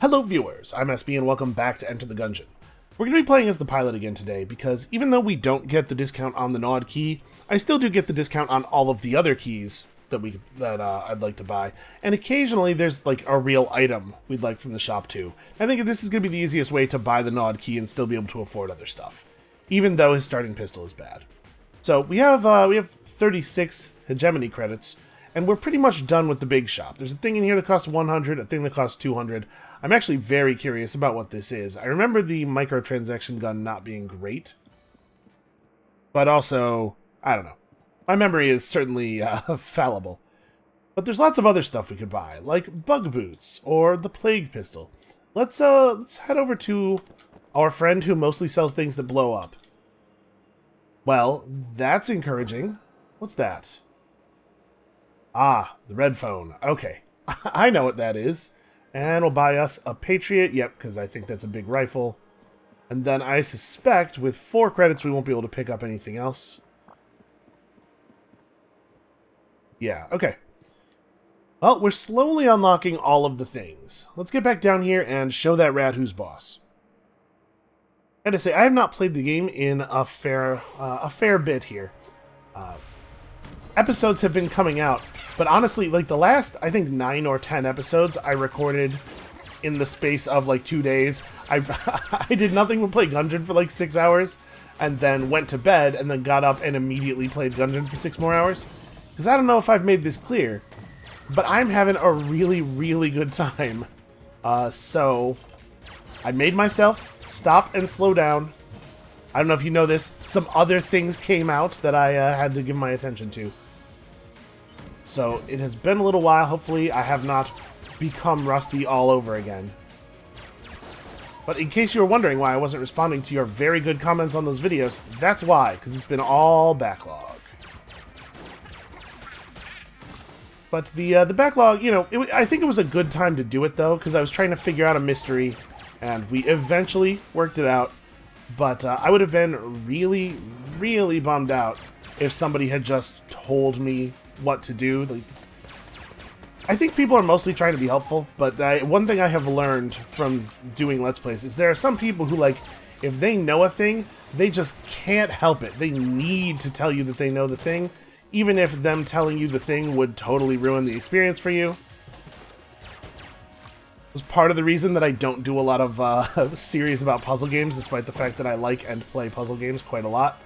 Hello viewers, I'm SB and welcome back to Enter the Gungeon. We're going to be playing as the pilot again today because even though we don't get the discount on the Nod key, I still do get the discount on all of the other keys that I'd like to buy. And occasionally there's like a real item we'd like from the shop too. I think this is going to be the easiest way to buy the Nod key and still be able to afford other stuff, even though his starting pistol is bad. So we have 36 hegemony credits, and we're pretty much done with the big shop. There's a thing in here that costs 100, a thing that costs 200. I'm actually very curious about what this is. I remember the microtransaction gun not being great, but also, I don't know. My memory is certainly fallible. But there's lots of other stuff we could buy, like bug boots or the plague pistol. Let's head over to our friend who mostly sells things that blow up. Well, that's encouraging. What's that? Ah, the red phone. Okay, I know what that is. And we'll buy us a Patriot. Yep, because I think that's a big rifle. And then I suspect with 4 credits we won't be able to pick up anything else. Yeah, okay. Well, we're slowly unlocking all of the things. Let's get back down here and show that rat who's boss. I gotta say, I have not played the game in a fair bit here. Episodes have been coming out, but honestly, like the last, I think 9 or 10 episodes I recorded in the space of like 2 days. I did nothing but play Gungeon for like 6 hours, and then went to bed, and then got up and immediately played Gungeon for 6 more hours. Because I don't know if I've made this clear, but I'm having a really, really good time. So I made myself stop and slow down. I don't know if you know this, some other things came out that I had to give my attention to. So it has been a little while. Hopefully I have not become rusty all over again. But in case you were wondering why I wasn't responding to your very good comments on those videos, that's why, because it's been all backlog. But the backlog, you know, I think it was a good time to do it, though, because I was trying to figure out a mystery, and we eventually worked it out. But I would have been really, really bummed out if somebody had just told me what to do. Like, I think people are mostly trying to be helpful, but one thing I have learned from doing Let's Plays is there are some people who, like, if they know a thing, they just can't help it. They need to tell you that they know the thing, even if them telling you the thing would totally ruin the experience for you. It's part of the reason that I don't do a lot of series about puzzle games, despite the fact that I like and play puzzle games quite a lot.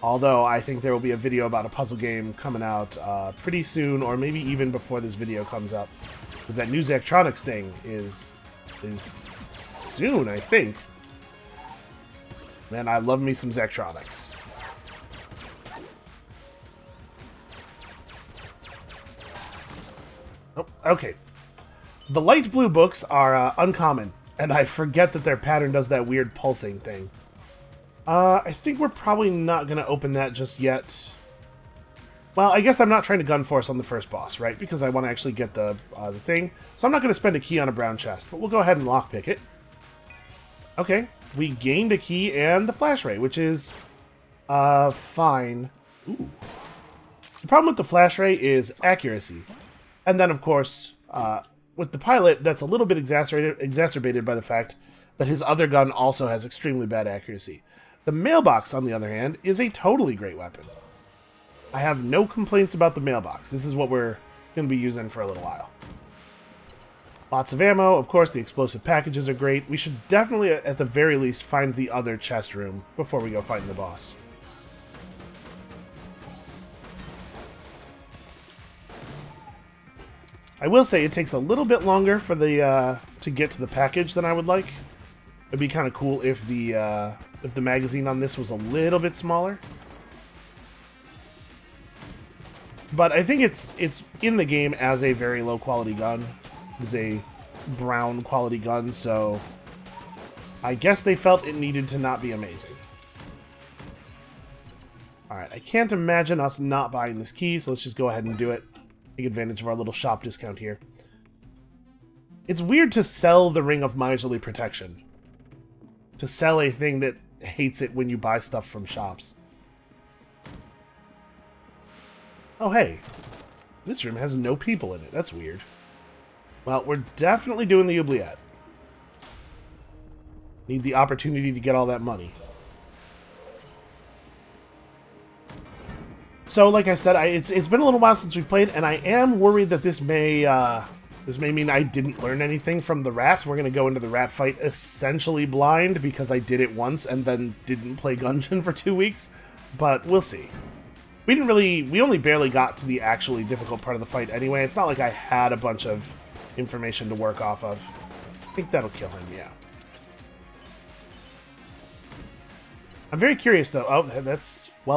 Although, I think there will be a video about a puzzle game coming out pretty soon, or maybe even before this video comes up. Because that new Zachtronics thing is soon, I think. Man, I love me some Zachtronics. Oh, okay. The light blue books are uncommon, and I forget that their pattern does that weird pulsing thing. I think we're probably not going to open that just yet. Well, I guess I'm not trying to gun force on the first boss, right? Because I want to actually get the thing. So I'm not going to spend a key on a brown chest, but we'll go ahead and lockpick it. Okay, we gained a key and the flash ray, which is fine. Ooh. The problem with the flash ray is accuracy. And then, of course, with the pilot, that's a little bit exacerbated by the fact that his other gun also has extremely bad accuracy. The mailbox, on the other hand, is a totally great weapon. I have no complaints about the mailbox. This is what we're going to be using for a little while. Lots of ammo. Of course, the explosive packages are great. We should definitely, at the very least, find the other chest room before we go fighting the boss. I will say it takes a little bit longer for the to get to the package than I would like. It'd be kind of cool if the magazine on this was a little bit smaller. But I think it's in the game as a very low quality gun. It's a brown quality gun, so I guess they felt it needed to not be amazing. Alright, I can't imagine us not buying this key, so let's just go ahead and do it. Take advantage of our little shop discount here. It's weird to sell the Ring of Miserly Protection. To sell a thing that hates it when you buy stuff from shops. Oh, hey. This room has no people in it. That's weird. Well, we're definitely doing the oubliette. Need the opportunity to get all that money. So, like I said, it's been a little while since we played, and I am worried that this may mean I didn't learn anything from the rat. We're going to go into the rat fight essentially blind, because I did it once and then didn't play Gungeon for 2 weeks. But we'll see. We only barely got to the actually difficult part of the fight anyway. It's not like I had a bunch of information to work off of. I think that'll kill him, yeah. I'm very curious, though. Oh,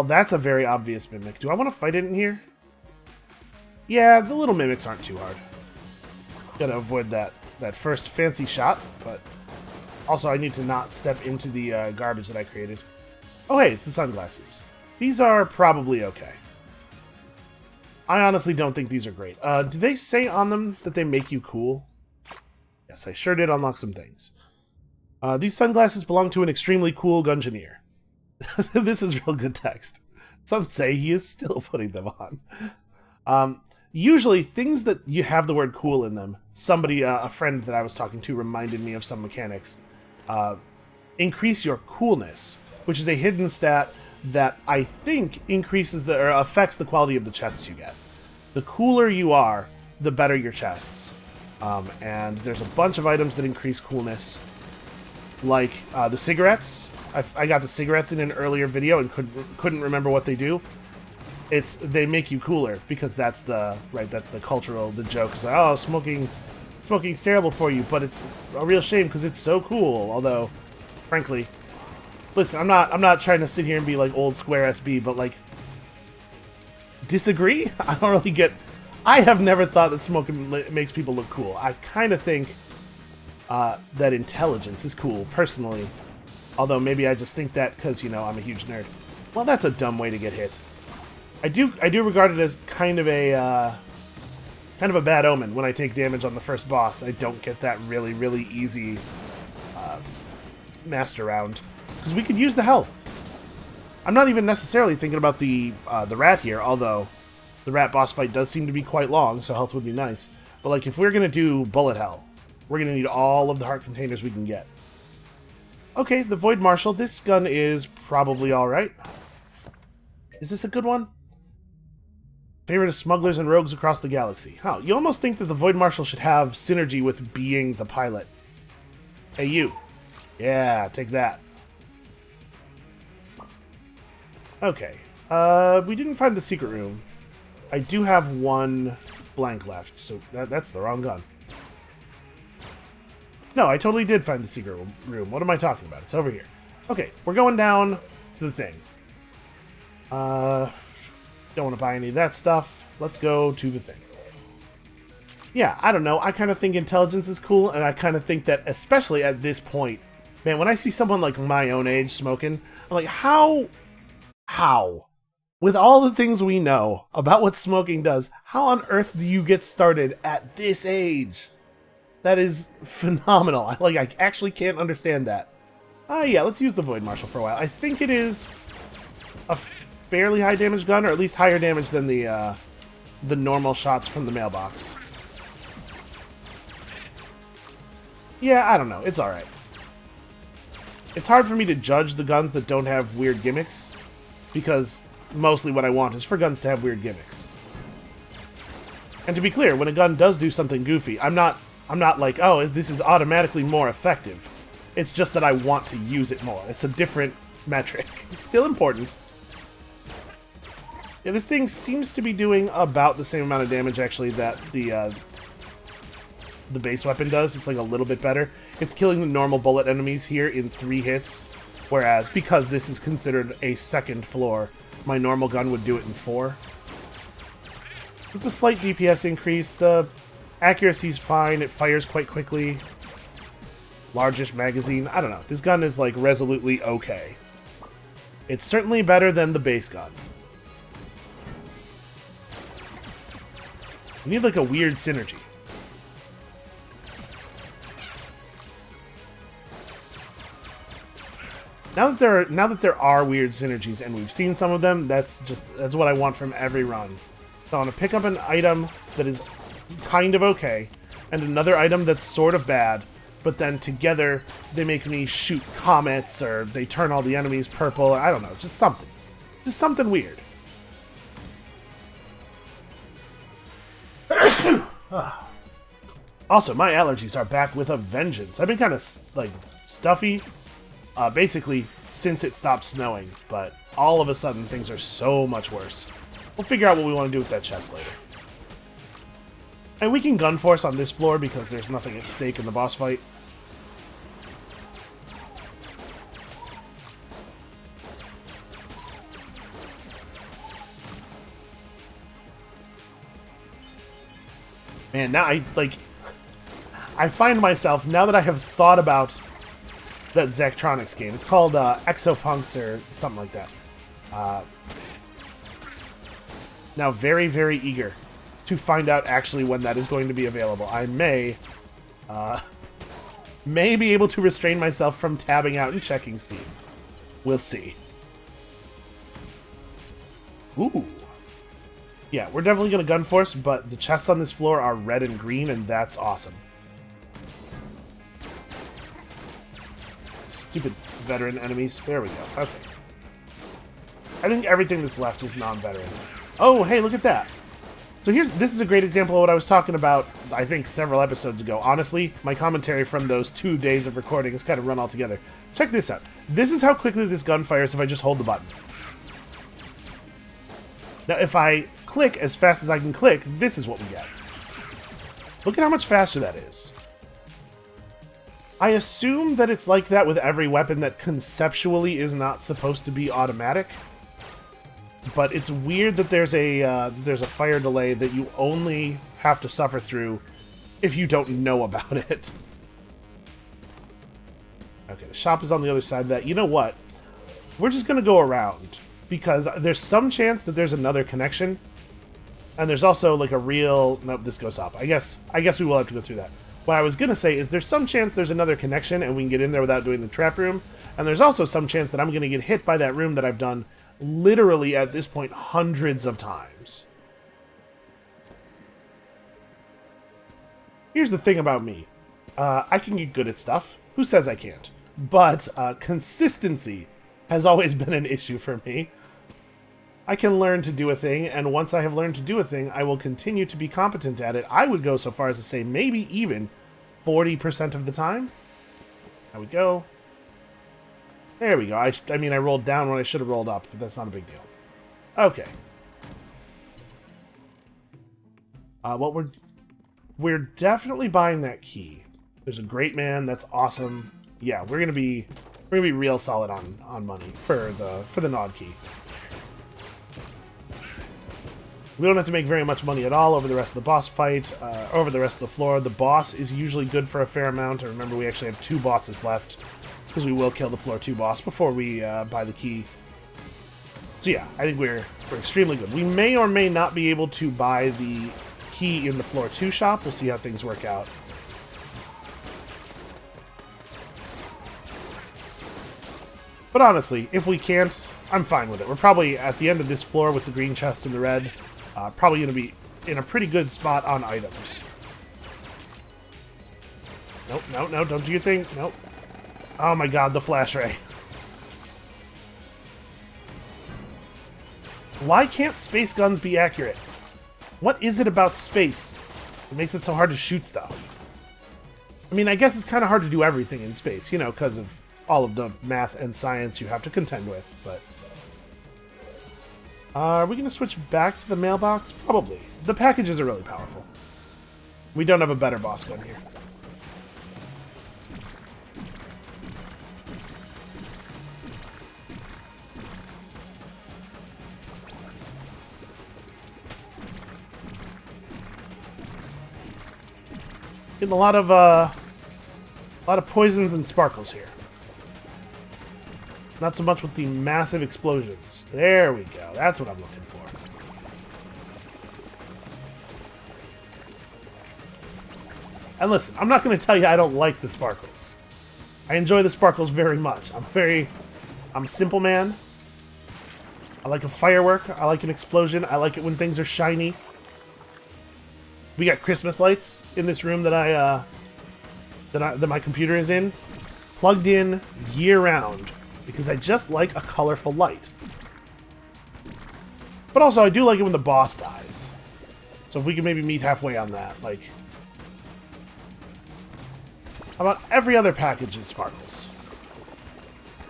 that's a very obvious mimic. Do I want to fight it in here? Yeah, the little mimics aren't too hard. Gotta avoid that first fancy shot, but also I need to not step into the garbage that I created. Oh, hey, it's the sunglasses. These are probably okay. I honestly don't think these are great. Do they say on them that they make you cool? Yes, I sure did unlock some things. These sunglasses belong to an extremely cool Gungeoneer. This is real good text. Some say he is still putting them on. Usually, things that you have the word cool in them, somebody, a friend that I was talking to reminded me of some mechanics, increase your coolness, which is a hidden stat that I think increases or affects the quality of the chests you get. The cooler you are, the better your chests. And there's a bunch of items that increase coolness, like the cigarettes. I got the cigarettes in an earlier video and couldn't remember what they do. They make you cooler, because that's the the joke. It's like, oh, smoking's terrible for you, but it's a real shame because it's so cool. Although, frankly, listen, I'm not trying to sit here and be like old Square SB, but like, disagree? I don't really get. I have never thought that smoking makes people look cool. I kind of think that intelligence is cool, personally. Although maybe I just think that because, you know, I'm a huge nerd. Well, that's a dumb way to get hit. I do regard it as kind of a bad omen when I take damage on the first boss. I don't get that really, really easy master round, because we could use the health. I'm not even necessarily thinking about the rat here, although the rat boss fight does seem to be quite long, so health would be nice. But like, if we're gonna do bullet hell, we're gonna need all of the heart containers we can get. Okay, the Void Marshal. This gun is probably alright. Is this a good one? Favorite of smugglers and rogues across the galaxy. Oh, you almost think that the Void Marshal should have synergy with being the pilot. Hey, you. Yeah, take that. Okay. We didn't find the secret room. I do have one blank left, so that's the wrong gun. No, I totally did find the secret room. What am I talking about? It's over here. Okay, we're going down to the thing. Don't want to buy any of that stuff. Let's go to the thing. Yeah, I don't know. I kind of think intelligence is cool, and I kind of think that, especially at this point, man, when I see someone like my own age smoking, I'm like, how? With all the things we know about what smoking does, how on earth do you get started at this age? That is phenomenal. I actually can't understand that. Yeah, let's use the Void Marshal for a while. I think it is a fairly high damage gun, or at least higher damage than the normal shots from the mailbox. Yeah, I don't know. It's alright. It's hard for me to judge the guns that don't have weird gimmicks, because mostly what I want is for guns to have weird gimmicks. And to be clear, when a gun does do something goofy, I'm not like, oh, this is automatically more effective. It's just that I want to use it more. It's a different metric. It's still important. Yeah, this thing seems to be doing about the same amount of damage, actually, that the base weapon does. It's like a little bit better. It's killing the normal bullet enemies here in 3 hits, whereas, because this is considered a second floor, my normal gun would do it in 4. It's a slight DPS increase. The accuracy's fine. It fires quite quickly. Largest magazine. I don't know. This gun is, like, resolutely okay. It's certainly better than the base gun. You need, like, a weird synergy. Now that there are weird synergies, and we've seen some of them, that's what I want from every run. So I want to pick up an item that is kind of okay, and another item that's sort of bad, but then together they make me shoot comets, or they turn all the enemies purple. I don't know, just something. Just something weird. Also, my allergies are back with a vengeance. I've been kind of, like, stuffy, basically, since it stopped snowing, but all of a sudden, things are so much worse. We'll figure out what we want to do with that chest later. And we can gun force on this floor because there's nothing at stake in the boss fight. Man, now I find myself, now that I have thought about that Zachtronics game, it's called Exopunks or something like that. Now very, very eager to find out actually when that is going to be available. I may be able to restrain myself from tabbing out and checking Steam. We'll see. Ooh. Yeah, we're definitely going to gun force, but the chests on this floor are red and green, and that's awesome. Stupid veteran enemies. There we go. Okay. I think everything that's left is non-veteran. Oh, hey, look at that. So this is a great example of what I was talking about, I think, several episodes ago. Honestly, my commentary from those 2 days of recording has kind of run all together. Check this out. This is how quickly this gun fires if I just hold the button. Now, if I click as fast as I can click, this is what we get. Look at how much faster that is. I assume that it's like that with every weapon that conceptually is not supposed to be automatic. But it's weird that there's a fire delay that you only have to suffer through if you don't know about it. Okay, the shop is on the other side of that. You know what? We're just going to go around, because there's some chance that there's another connection. And there's also like a real... Nope, this goes up. I guess we will have to go through that. What I was going to say is there's some chance there's another connection and we can get in there without doing the trap room. And there's also some chance that I'm going to get hit by that room that I've done literally at this point hundreds of times. Here's the thing about me. I can get good at stuff. Who says I can't? But consistency has always been an issue for me. I can learn to do a thing, and once I have learned to do a thing, I will continue to be competent at it. I would go so far as to say maybe even 40% of the time. There we go. There we go. I mean, I rolled down when I should have rolled up, but that's not a big deal. Okay. We're definitely buying that key. There's a great man. That's awesome. Yeah, we're gonna be real solid on money for the Nod key. We don't have to make very much money at all over the rest of the boss fight, over the rest of the floor. The boss is usually good for a fair amount. And remember, we actually have 2 bosses left, because we will kill the floor 2 boss before we buy the key. So yeah, I think we're extremely good. We may or may not be able to buy the key in the floor 2 shop. We'll see how things work out. But honestly, if we can't, I'm fine with it. We're probably at the end of this floor with the green chest and the red. Probably going to be in a pretty good spot on items. Nope, no, don't do your thing. Nope. Oh my god, the flash ray. Why can't space guns be accurate? What is it about space that makes it so hard to shoot stuff? I mean, I guess it's kind of hard to do everything in space, you know, because of all of the math and science you have to contend with, but... are we going to switch back to the mailbox? Probably. The packages are really powerful. We don't have a better boss gun here. Getting a lot of poisons and sparkles here. Not so much with the massive explosions. There we go. That's what I'm looking for. And listen, I'm not going to tell you I don't like the sparkles. I enjoy the sparkles very much. I'm a simple man. I like a firework. I like an explosion. I like it when things are shiny. We got Christmas lights in this room that that my computer is in, plugged in year-round, because I just like a colorful light. But also, I do like it when the boss dies. So if we can maybe meet halfway on that, like... How about every other package is sparkles?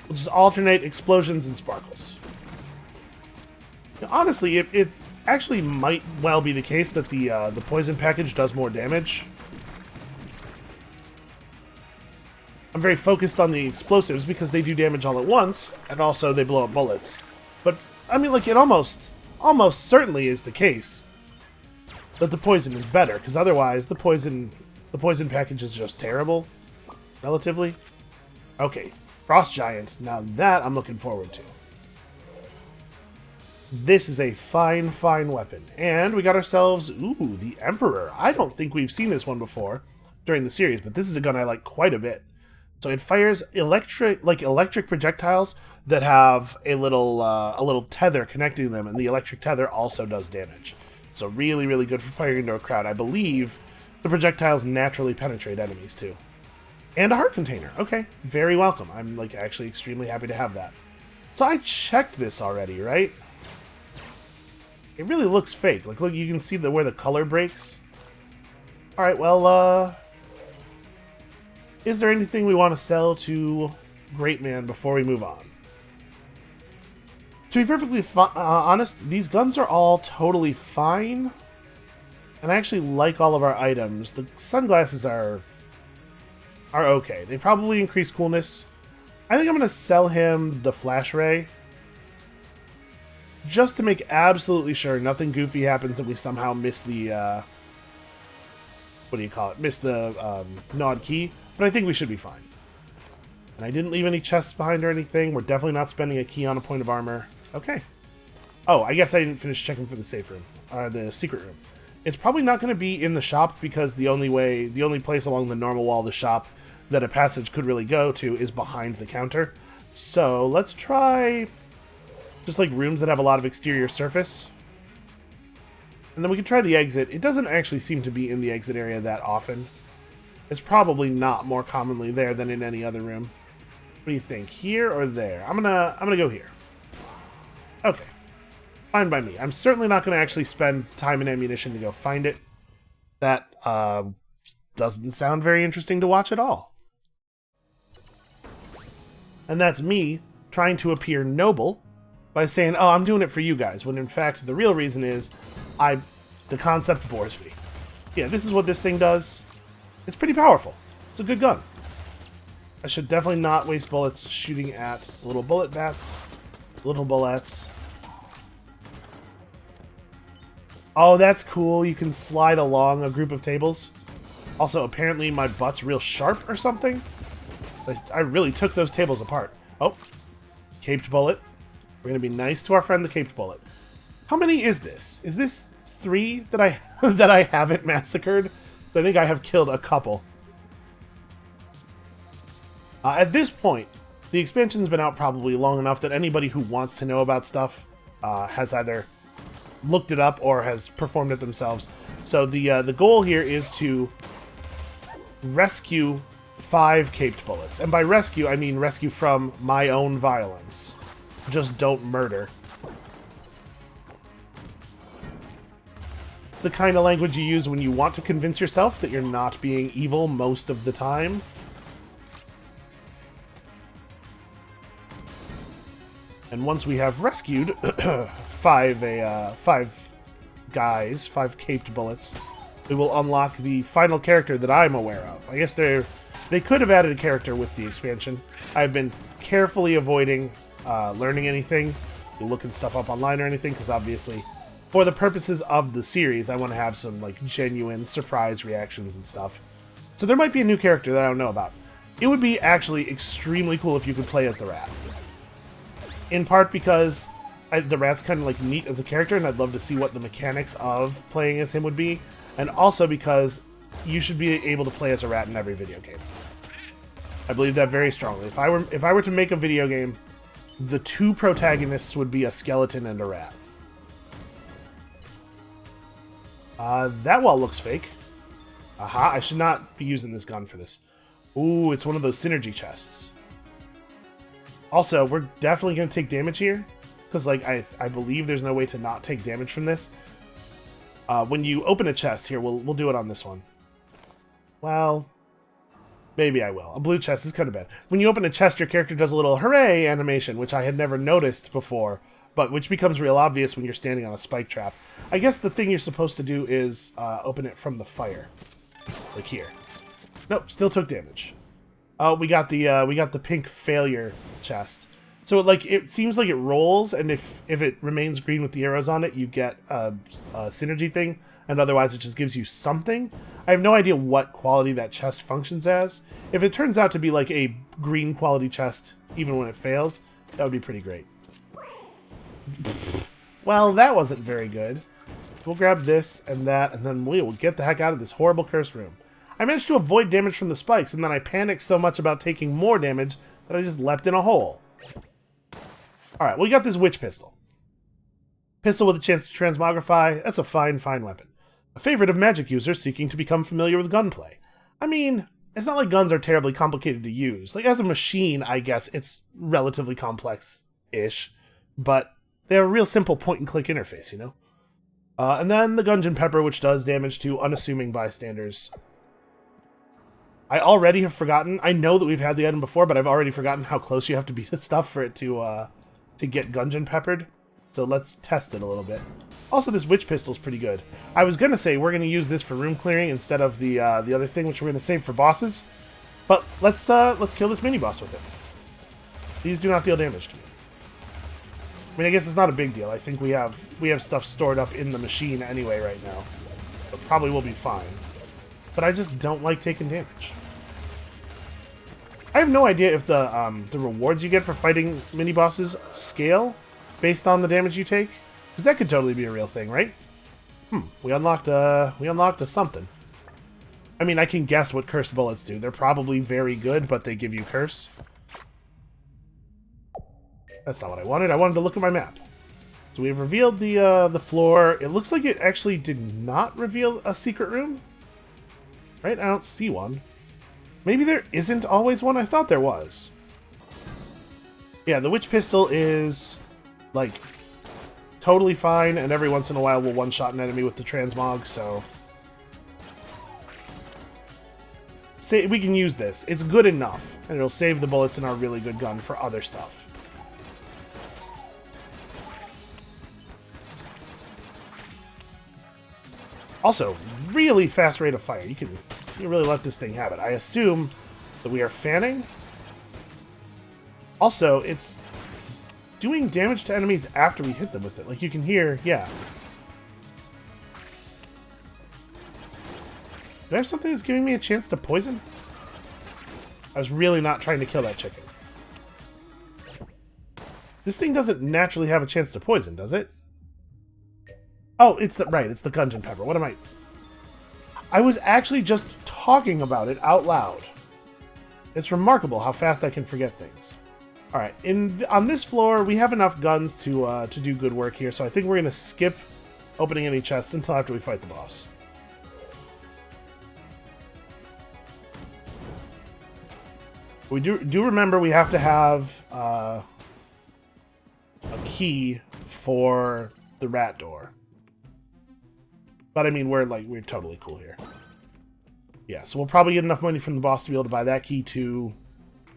We'll just alternate explosions and sparkles. Now, honestly, it actually might well be the case that the poison package does more damage. I'm very focused on the explosives because they do damage all at once, and also they blow up bullets. But, I mean, like, it almost certainly is the case that the poison is better, because otherwise the poison package is just terrible, relatively. Okay, Frost Giant. Now that I'm looking forward to. This is a fine, fine weapon. And we got ourselves, ooh, the Emperor. I don't think we've seen this one before during the series, but this is a gun I like quite a bit. So it fires electric projectiles that have a little tether connecting them, and the electric tether also does damage. So really, really good for firing into a crowd. I believe the projectiles naturally penetrate enemies too. And a heart container. Okay, very welcome. I'm like actually extremely happy to have that. So I checked this already, right? It really looks fake. Like, look, you can see where the color breaks. All right, well, is there anything we want to sell to Great Man before we move on? To be perfectly honest, these guns are all totally fine. And I actually like all of our items. The sunglasses are okay. They probably increase coolness. I think I'm going to sell him the flash ray. Just to make absolutely sure nothing goofy happens and we somehow miss the, what do you call it? Miss the nod key. But I think we should be fine. And I didn't leave any chests behind or anything. We're definitely not spending a key on a point of armor. Okay. Oh, I guess I didn't finish checking for the safe room. The secret room. It's probably not going to be in the shop because the only place along the normal wall of the shop that a passage could really go to is behind the counter. So let's try just like rooms that have a lot of exterior surface. And then we can try the exit. It doesn't actually seem to be in the exit area that often. It's probably not more commonly there than in any other room. What do you think? Here or there? I'm gonna go here. Okay. Fine by me. I'm certainly not going to actually spend time and ammunition to go find it. That doesn't sound very interesting to watch at all. And that's me trying to appear noble by saying, oh, I'm doing it for you guys, when in fact the real reason is the concept bores me. Yeah, this is what this thing does. It's pretty powerful. It's a good gun. I should definitely not waste bullets shooting at little bullet bats. Little bullets. Oh, that's cool. You can slide along a group of tables. Also, apparently my butt's real sharp or something. I really took those tables apart. Oh, caped bullet. We're going to be nice to our friend the caped bullet. How many is this? Is this 3 that I that I haven't massacred? So I think I have killed a couple. At this point, the expansion's been out probably long enough that anybody who wants to know about stuff has either looked it up or has performed it themselves. So the goal here is to rescue 5 caped bullets. And by rescue, I mean rescue from my own violence. Just don't murder. It's the kind of language you use when you want to convince yourself that you're not being evil most of the time. And once we have rescued 5 caped bullets, we will unlock the final character that I'm aware of. I guess they could have added a character with the expansion. I've been carefully avoiding learning anything, looking stuff up online or anything, because obviously, for the purposes of the series, I want to have some like genuine surprise reactions and stuff. So there might be a new character that I don't know about. It would be actually extremely cool if you could play as the Rat. In part because the Rat's kind of like neat as a character, and I'd love to see what the mechanics of playing as him would be. And also because you should be able to play as a rat in every video game. I believe that very strongly. If I were to make a video game, the 2 protagonists would be a skeleton and a rat. That wall looks fake. Aha, I should not be using this gun for this. Ooh, it's one of those synergy chests. Also, we're definitely going to take damage here. Because, like, I believe there's no way to not take damage from this. When you open a chest here, we'll do it on this one. Well, maybe I will. A blue chest is kind of bad. When you open a chest, your character does a little hooray animation, which I had never noticed before, but which becomes real obvious when you're standing on a spike trap. I guess the thing you're supposed to do is open it from the fire. Like here. Nope, still took damage. Oh, we got the pink failure chest. So like it seems like it rolls, and if it remains green with the arrows on it, you get a synergy thing, and otherwise it just gives you something. I have no idea what quality that chest functions as. If it turns out to be like a green quality chest, even when it fails, that would be pretty great. Well, that wasn't very good. We'll grab this and that, and then we will get the heck out of this horrible cursed room. I managed to avoid damage from the spikes, and then I panicked so much about taking more damage that I just leapt in a hole. Alright, well, we got this witch pistol. Pistol with a chance to transmogrify, that's a fine weapon. A favorite of magic users seeking to become familiar with gunplay. I mean, it's not like guns are terribly complicated to use. Like, as a machine, I guess it's relatively complex-ish, but they have a real simple point-and-click interface, you know? And then the Gungeon Pepper, which does damage to unassuming bystanders. I already have forgotten. I know that we've had the item before, but I've already forgotten how close you have to be to stuff for it to get Gungeon Peppered. So let's test it a little bit. Also, this witch pistol's pretty good. I was gonna say we're gonna use this for room clearing instead of the other thing, which we're gonna save for bosses. But let's kill this mini boss with it. These do not deal damage to me. I mean, I guess it's not a big deal. I think we have stuff stored up in the machine anyway right now, so probably will be fine. But I just don't like taking damage. I have no idea if the rewards you get for fighting mini bosses scale based on the damage you take, because that could totally be a real thing, right? We unlocked a something. I mean, I can guess what cursed bullets do. They're probably very good, but they give you curse. That's not what I wanted. I wanted to look at my map. So we have revealed the floor. It looks like it actually did not reveal a secret room. Right? I don't see one. Maybe there isn't always one? I thought there was. Yeah, the witch pistol is, like, totally fine, and every once in a while we'll one-shot an enemy with the transmog, so... we can use this. It's good enough, and it'll save the bullets in our really good gun for other stuff. Also, really fast rate of fire. You can really let this thing have it. I assume that we are fanning. Also, it's doing damage to enemies after we hit them with it. Like you can hear, yeah. Do I have something that's giving me a chance to poison? I was really not trying to kill that chicken. This thing doesn't naturally have a chance to poison, does it? Oh, it's the Gungeon Pepper. What am I was actually just talking about it out loud. It's remarkable how fast I can forget things. Alright, on this floor, we have enough guns to do good work here, so I think we're going to skip opening any chests until after we fight the boss. We do remember we have to have a key for the rat door. But I mean, we're totally cool here. Yeah, so we'll probably get enough money from the boss to be able to buy that key too.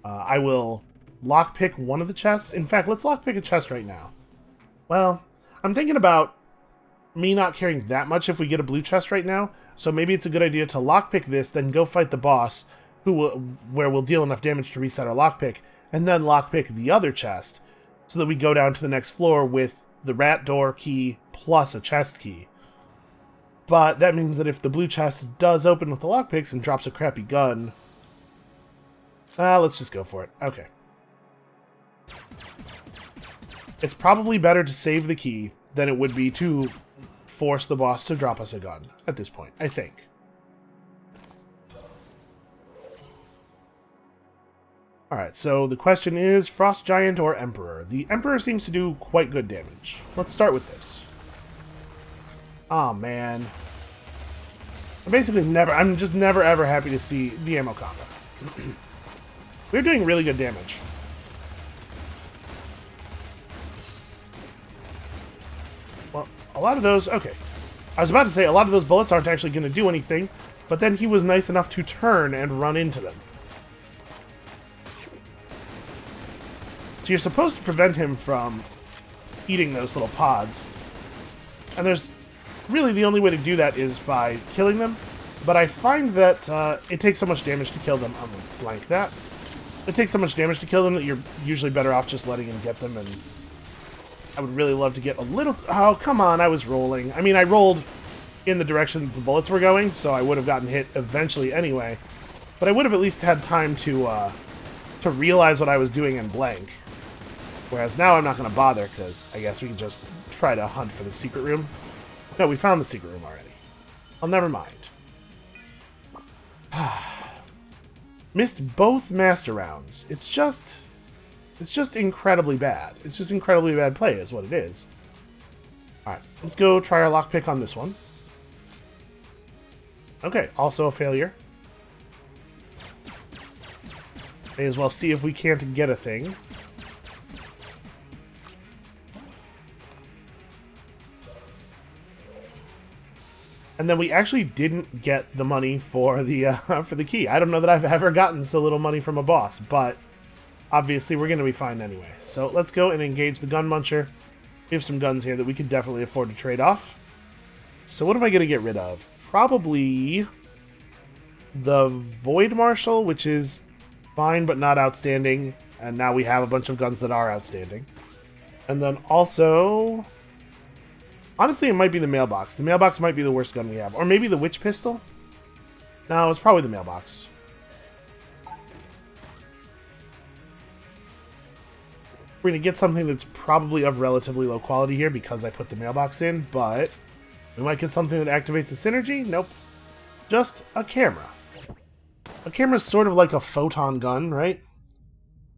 I will lockpick one of the chests. In fact, let's lockpick a chest right now. Well, I'm thinking about me not caring that much if we get a blue chest right now. So maybe it's a good idea to lockpick this, then go fight the boss, where we'll deal enough damage to reset our lockpick, and then lockpick the other chest, so that we go down to the next floor with the rat door key plus a chest key. But that means that if the blue chest does open with the lockpicks and drops a crappy gun... let's just go for it. Okay. It's probably better to save the key than it would be to force the boss to drop us a gun at this point, I think. Alright, so the question is Frost Giant or Emperor? The Emperor seems to do quite good damage. Let's start with this. Oh man. I'm just never ever happy to see the ammo combo. We're doing really good damage. Well, a lot of those... Okay. I was about to say, a lot of those bullets aren't actually going to do anything, but then he was nice enough to turn and run into them. So you're supposed to prevent him from eating those little pods. And there's... Really, the only way to do that is by killing them. But I find that it takes so much damage to kill them. I'm going to blank that. It takes so much damage to kill them that you're usually better off just letting him get them. And I would really love to get a little... Oh, come on, I was rolling. I mean, I rolled in the direction the bullets were going, so I would have gotten hit eventually anyway. But I would have at least had time to realize what I was doing and blank. Whereas now I'm not going to bother, because I guess we can just try to hunt for the secret room. No, we found the secret room already. Oh, never mind. Missed both master rounds. It's just incredibly bad. It's just incredibly bad play is what it is. Alright, let's go try our lockpick on this one. Okay, also a failure. May as well see if we can't get a thing. And then we actually didn't get the money for the key. I don't know that I've ever gotten so little money from a boss, but obviously we're going to be fine anyway. So let's go and engage the gun muncher. We have some guns here that we could definitely afford to trade off. So what am I going to get rid of? Probably the Void Marshal, which is fine but not outstanding. And now we have a bunch of guns that are outstanding. And then also... Honestly, it might be the mailbox. The mailbox might be the worst gun we have. Or maybe the witch pistol? No, it's probably the mailbox. We're going to get something that's probably of relatively low quality here because I put the mailbox in, but we might get something that activates a synergy? Nope. Just a camera. A camera is sort of like a photon gun, right?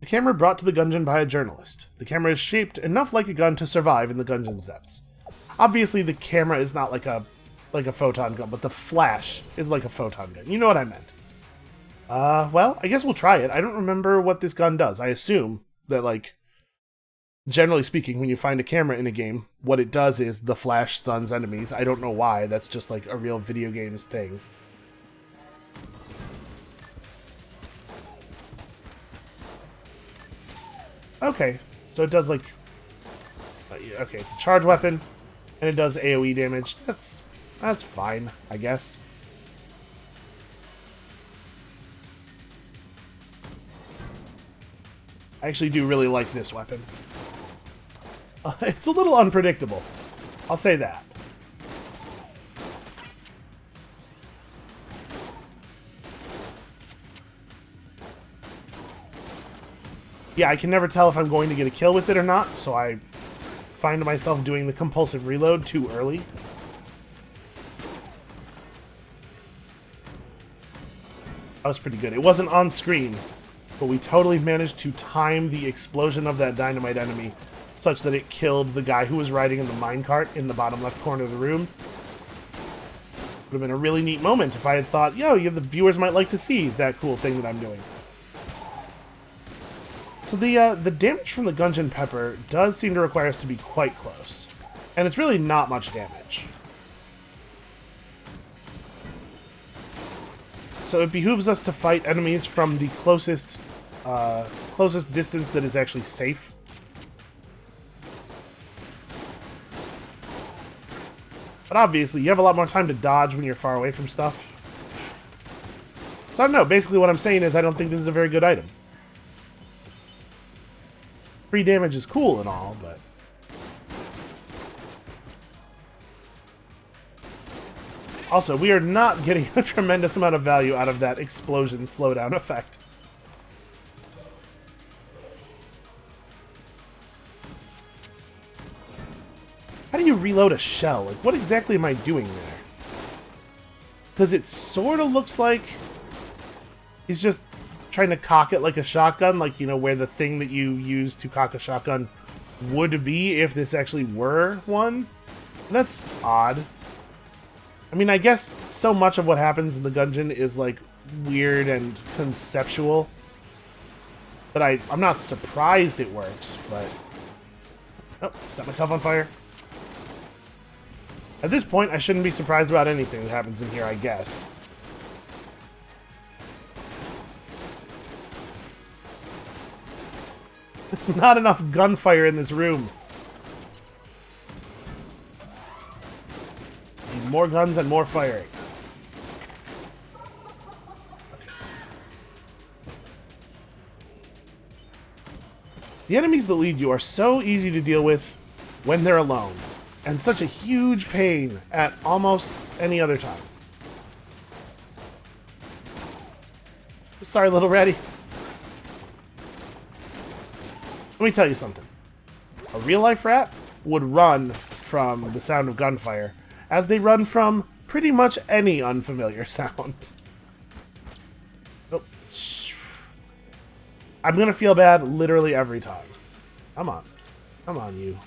A camera brought to the Gungeon by a journalist. The camera is shaped enough like a gun to survive in the Gungeon's depths. Obviously, the camera is not like a photon gun, but the flash is like a photon gun. You know what I meant. Well, I guess we'll try it. I don't remember what this gun does. I assume that, like, generally speaking, when you find a camera in a game, what it does is the flash stuns enemies. I don't know why. That's just, like, a real video games thing. Okay, so it does, like... okay, it's a charge weapon. And it does AoE damage. That's fine, I guess. I actually do really like this weapon. It's a little unpredictable. I'll say that. Yeah, I can never tell if I'm going to get a kill with it or not, so I find myself doing the compulsive reload too early. That was pretty good. It wasn't on screen, but we totally managed to time the explosion of that dynamite enemy such that it killed the guy who was riding in the minecart in the bottom left corner of the room. Would have been a really neat moment if I had thought, yo, the viewers might like to see that cool thing that I'm doing. So the damage from the Gungeon Pepper does seem to require us to be quite close. And it's really not much damage. So it behooves us to fight enemies from the closest distance that is actually safe. But obviously, you have a lot more time to dodge when you're far away from stuff. So I don't know, basically what I'm saying is I don't think this is a very good item. Free damage is cool and all, but... Also, we are not getting a tremendous amount of value out of that explosion slowdown effect. How do you reload a shell? Like, what exactly am I doing there? Because it sort of looks like he's just trying to cock it like a shotgun, like, you know, where the thing that you use to cock a shotgun would be if this actually were one. That's odd. I mean, I guess so much of what happens in the Gungeon is, like, weird and conceptual that I'm not surprised it works, but... Oh, set myself on fire. At this point, I shouldn't be surprised about anything that happens in here, I guess. There's not enough gunfire in this room. Need more guns and more firing. Okay. The enemies that lead you are so easy to deal with when they're alone, and such a huge pain at almost any other time. Sorry, little Reddy. Let me tell you something. A real-life rat would run from the sound of gunfire, as they run from pretty much any unfamiliar sound. Oh. I'm gonna feel bad literally every time. Come on. Come on, you.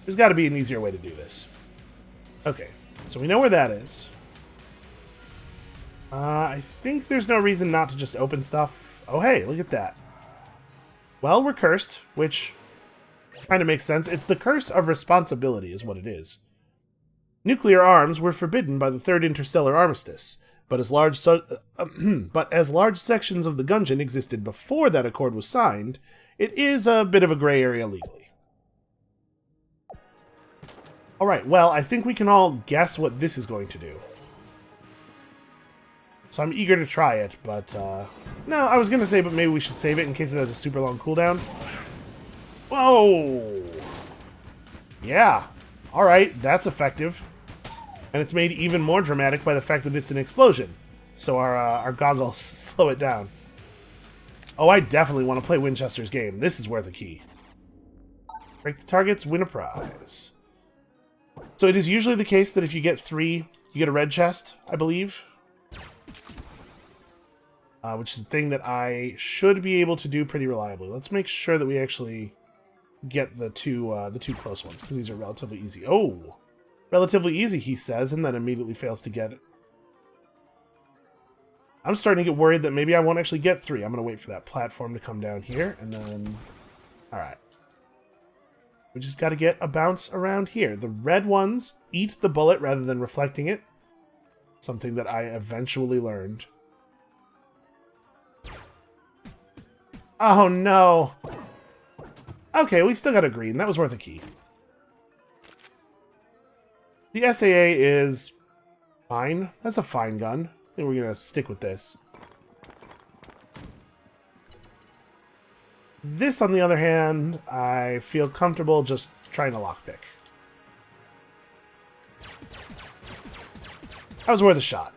There's got to be an easier way to do this. Okay, so we know where that is. I think there's no reason not to just open stuff. Oh, hey, look at that. Well, we're cursed, which kind of makes sense. It's the curse of responsibility is what it is. Nuclear arms were forbidden by the Third Interstellar Armistice, but as large sections of the Gungeon existed before that accord was signed, it is a bit of a gray area legally. Alright, well, I think we can all guess what this is going to do. So I'm eager to try it, but, no, I was gonna say, but maybe we should save it in case it has a super long cooldown. Whoa! Yeah. Alright, that's effective. And it's made even more dramatic by the fact that it's an explosion. So our goggles slow it down. Oh, I definitely want to play Winchester's game. This is worth a key. Break the targets, win a prize. So it is usually the case that if you get 3, you get a red chest, I believe. Which is a thing that I should be able to do pretty reliably. Let's make sure that we actually get the two close ones, because these are relatively easy. Oh! Relatively easy, he says, and then immediately fails to get it. I'm starting to get worried that maybe I won't actually get 3. I'm going to wait for that platform to come down here, and then... Alright. We just got to get a bounce around here. The red ones eat the bullet rather than reflecting it. Something that I eventually learned. Oh, no. Okay, we still got a green. That was worth a key. The SAA is fine. That's a fine gun. I think we're going to stick with this. This, on the other hand, I feel comfortable just trying to lockpick. That was worth a shot.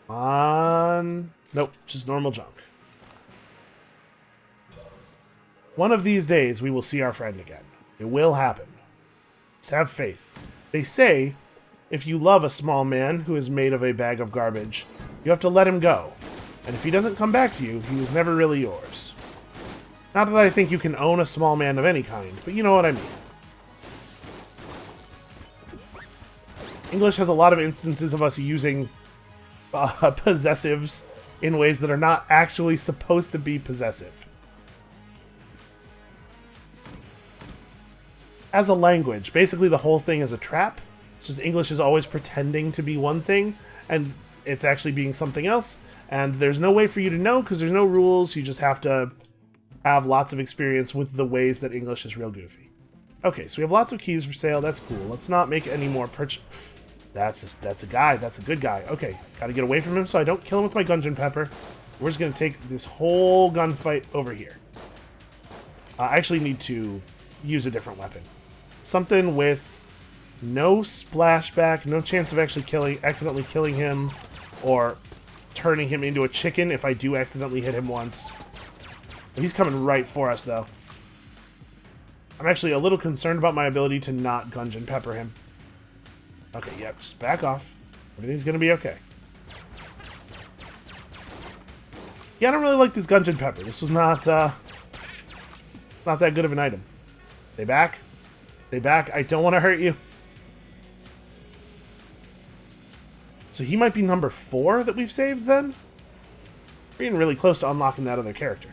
Nope, just normal junk. One of these days, we will see our friend again. It will happen. Just have faith. They say, if you love a small man who is made of a bag of garbage, you have to let him go. And if he doesn't come back to you, he was never really yours. Not that I think you can own a small man of any kind, but you know what I mean. English has a lot of instances of us using possessives in ways that are not actually supposed to be possessive. As a language, basically the whole thing is a trap. It's just English is always pretending to be one thing, and it's actually being something else. And there's no way for you to know because there's no rules. You just have to have lots of experience with the ways that English is real goofy. Okay, so we have lots of keys for sale. That's cool. Let's not make any more purchase. That's a guy. That's a good guy. Okay, gotta get away from him so I don't kill him with my Gungeon Pepper. We're just gonna take this whole gunfight over here. I actually need to use a different weapon. Something with no splashback, no chance of actually accidentally killing him, or turning him into a chicken if I do accidentally hit him once. He's coming right for us, though. I'm actually a little concerned about my ability to not Gungeon Pepper him. Okay, yep, just back off. Everything's gonna be okay. Yeah, I don't really like this Gungeon Pepper. This was not that good of an item. Stay back. Stay back. I don't want to hurt you. So he might be number 4 that we've saved then? We're getting really close to unlocking that other character.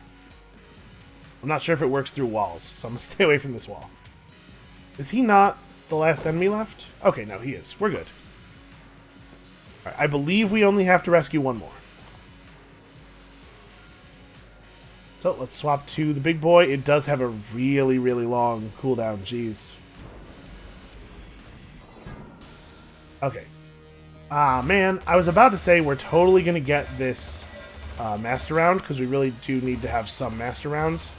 I'm not sure if it works through walls, so I'm going to stay away from this wall. Is he not the last enemy left? Okay, no, he is. We're good. All right, I believe we only have to rescue one more. So let's swap to the big boy. It does have a really, really long cooldown. Jeez. Okay. Ah, man. I was about to say we're totally going to get this master round, because we really do need to have some master rounds.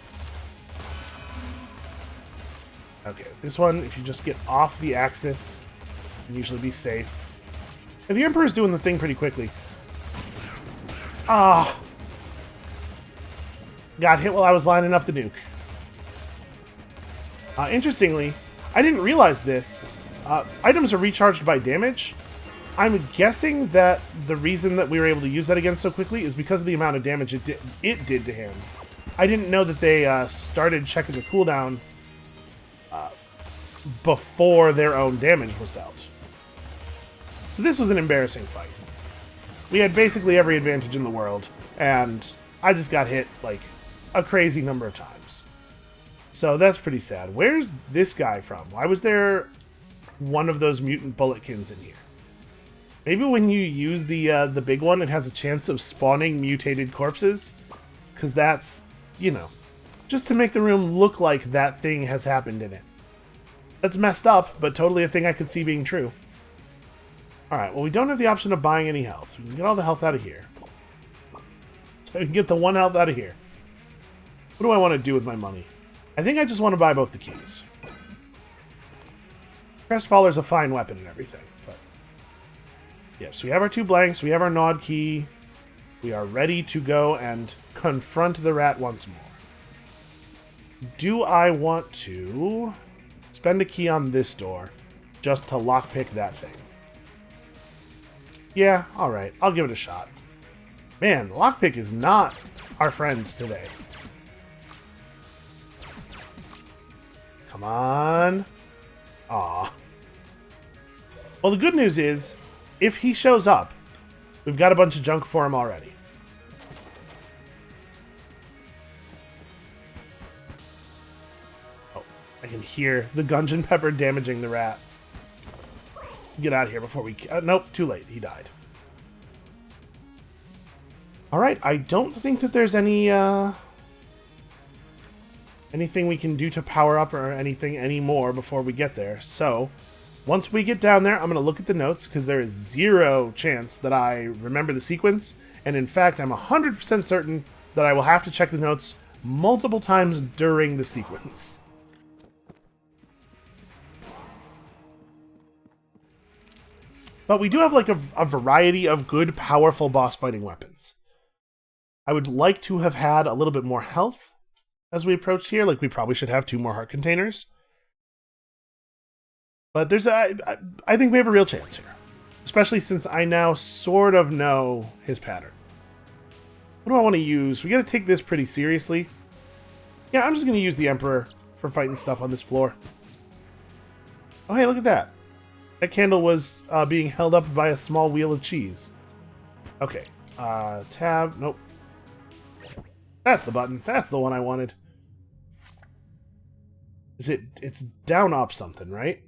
Okay, this one, if you just get off the axis, you can usually be safe. And the Emperor's doing the thing pretty quickly. Ah! Got hit while I was lining up the nuke. Interestingly, I didn't realize this. Items are recharged by damage. I'm guessing that the reason that we were able to use that again so quickly is because of the amount of damage it did to him. I didn't know that they started checking the cooldown before their own damage was dealt. So this was an embarrassing fight. We had basically every advantage in the world, and I just got hit, like, a crazy number of times. So that's pretty sad. Where's this guy from? Why was there one of those mutant bulletkins in here? Maybe when you use the big one, it has a chance of spawning mutated corpses? Because that's, you know, just to make the room look like that thing has happened in it. That's messed up, but totally a thing I could see being true. Alright, well, we don't have the option of buying any health. We can get all the health out of here. So we can get the 1 health out of here. What do I want to do with my money? I think I just want to buy both the keys. Crestfaller's a fine weapon and everything, but... yeah, so we have our 2 blanks, we have our Nod key. We are ready to go and confront the rat once more. Do I want to spend a key on this door just to lockpick that thing? Yeah, alright, I'll give it a shot. Man, lockpick is not our friend today. Come on. Aw. Well, the good news is, if he shows up, we've got a bunch of junk for him already. Oh, I can hear the Gungeon Pepper damaging the rat. Get out of here before we... nope, too late. He died. Alright, I don't think that there's any... anything we can do to power up or anything anymore before we get there. So, once we get down there, I'm going to look at the notes, because there is 0 chance that I remember the sequence. And in fact, I'm 100% certain that I will have to check the notes multiple times during the sequence. But we do have like a variety of good, powerful boss fighting weapons. I would like to have had a little bit more health as we approach here. Like, we probably should have 2 more heart containers. But there's I think we have a real chance here. Especially since I now sort of know his pattern. What do I want to use? We gotta take this pretty seriously. Yeah, I'm just gonna use the Emperor for fighting stuff on this floor. Oh, hey, look at that. That candle was being held up by a small wheel of cheese. Okay. Tab. Nope. That's the button. That's the one I wanted. It's down up something, right?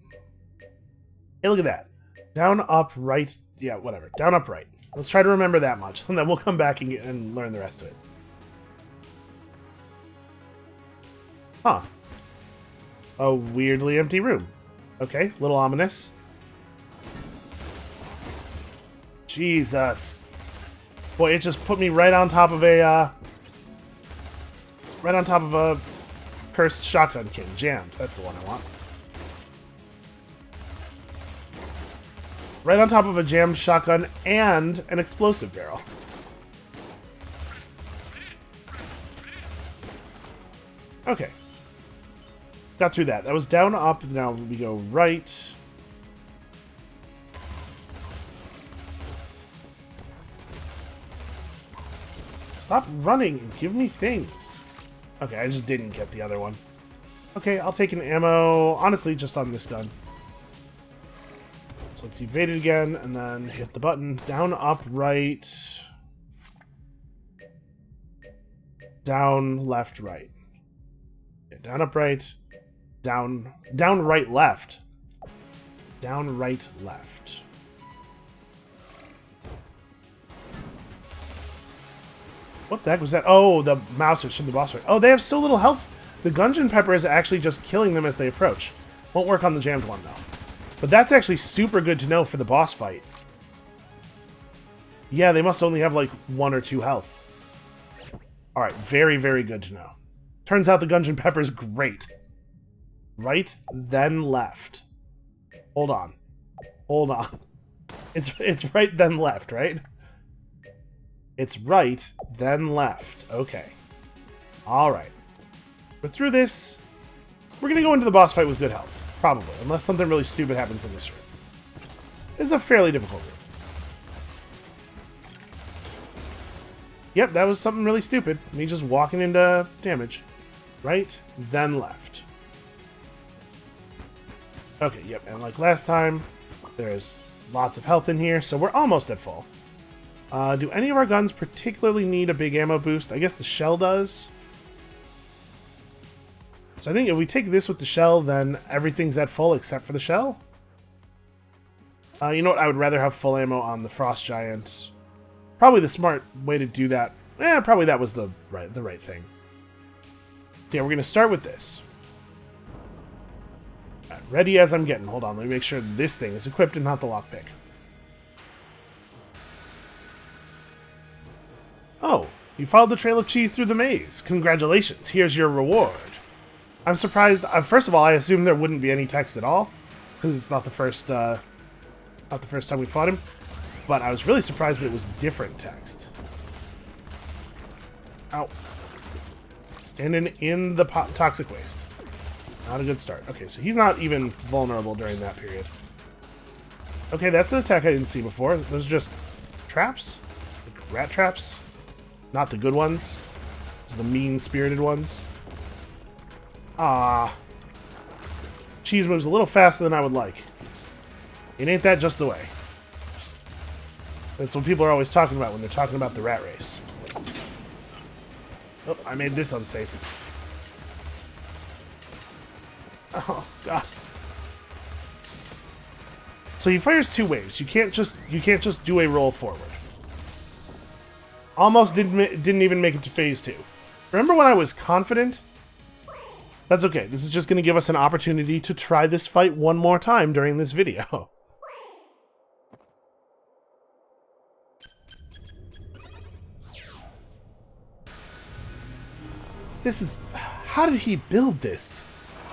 Hey, look at that. Down, up, right. Yeah, whatever. Down, up, right. Let's try to remember that much, and then we'll come back and learn the rest of it. Huh. A weirdly empty room. Okay, little ominous. Jesus. Boy, it just put me right on top of a, cursed shotgun king. Jammed. That's the one I want. Right on top of a jammed shotgun and an explosive barrel. Okay. Got through that. That was down, up. Now we go right. Stop running and give me things. Okay, I just didn't get the other one. Okay, I'll take an ammo, honestly, just on this gun. So let's evade it again, and then hit the button. Down, up, right. Down, left, right. Yeah, down, up, right. Down, right, left. Down, right, left. What the heck was that? Oh, the mousers from the boss fight. Oh, they have so little health. The Gungeon Pepper is actually just killing them as they approach. Won't work on the jammed one, though. But that's actually super good to know for the boss fight. Yeah, they must only have like 1 or 2 health. Alright, very, very good to know. Turns out the Gungeon Pepper is great. Right, then left. Hold on. Hold on. It's right, then left, right? It's right, then left. Okay. Alright. We're through this. We're going to go into the boss fight with good health. Probably. Unless something really stupid happens in this room. This is a fairly difficult room. Yep, that was something really stupid. Me just walking into damage. Right, then left. Okay, yep, and like last time, there's lots of health in here, so we're almost at full. Do any of our guns particularly need a big ammo boost? I guess the shell does. So I think if we take this with the shell, then everything's at full except for the shell. You know what? I would rather have full ammo on the Frost Giant. Probably the smart way to do that. Probably that was the right thing. Yeah, we're going to start with this. Right, ready as I'm getting. Hold on, let me make sure this thing is equipped and not the lockpick. Oh, you followed the trail of cheese through the maze. Congratulations, here's your reward. I'm surprised. First of all, I assumed there wouldn't be any text at all, because it's not the first time we fought him. But I was really surprised that it was different text. Ow. Standing in the toxic waste. Not a good start. Okay, so he's not even vulnerable during that period. Okay, that's an attack I didn't see before. Those are just traps? Like rat traps? Not the good ones. Those are the mean-spirited ones. Ah. Cheese moves a little faster than I would like. It ain't that just the way. That's what people are always talking about when they're talking about the rat race. Oh, I made this unsafe. Oh, God. So he fires 2 waves. You can't just do a roll forward. Almost didn't even make it to phase 2. Remember when I was confident? That's okay. This is just going to give us an opportunity to try this fight one more time during this video. This is... How did he build this?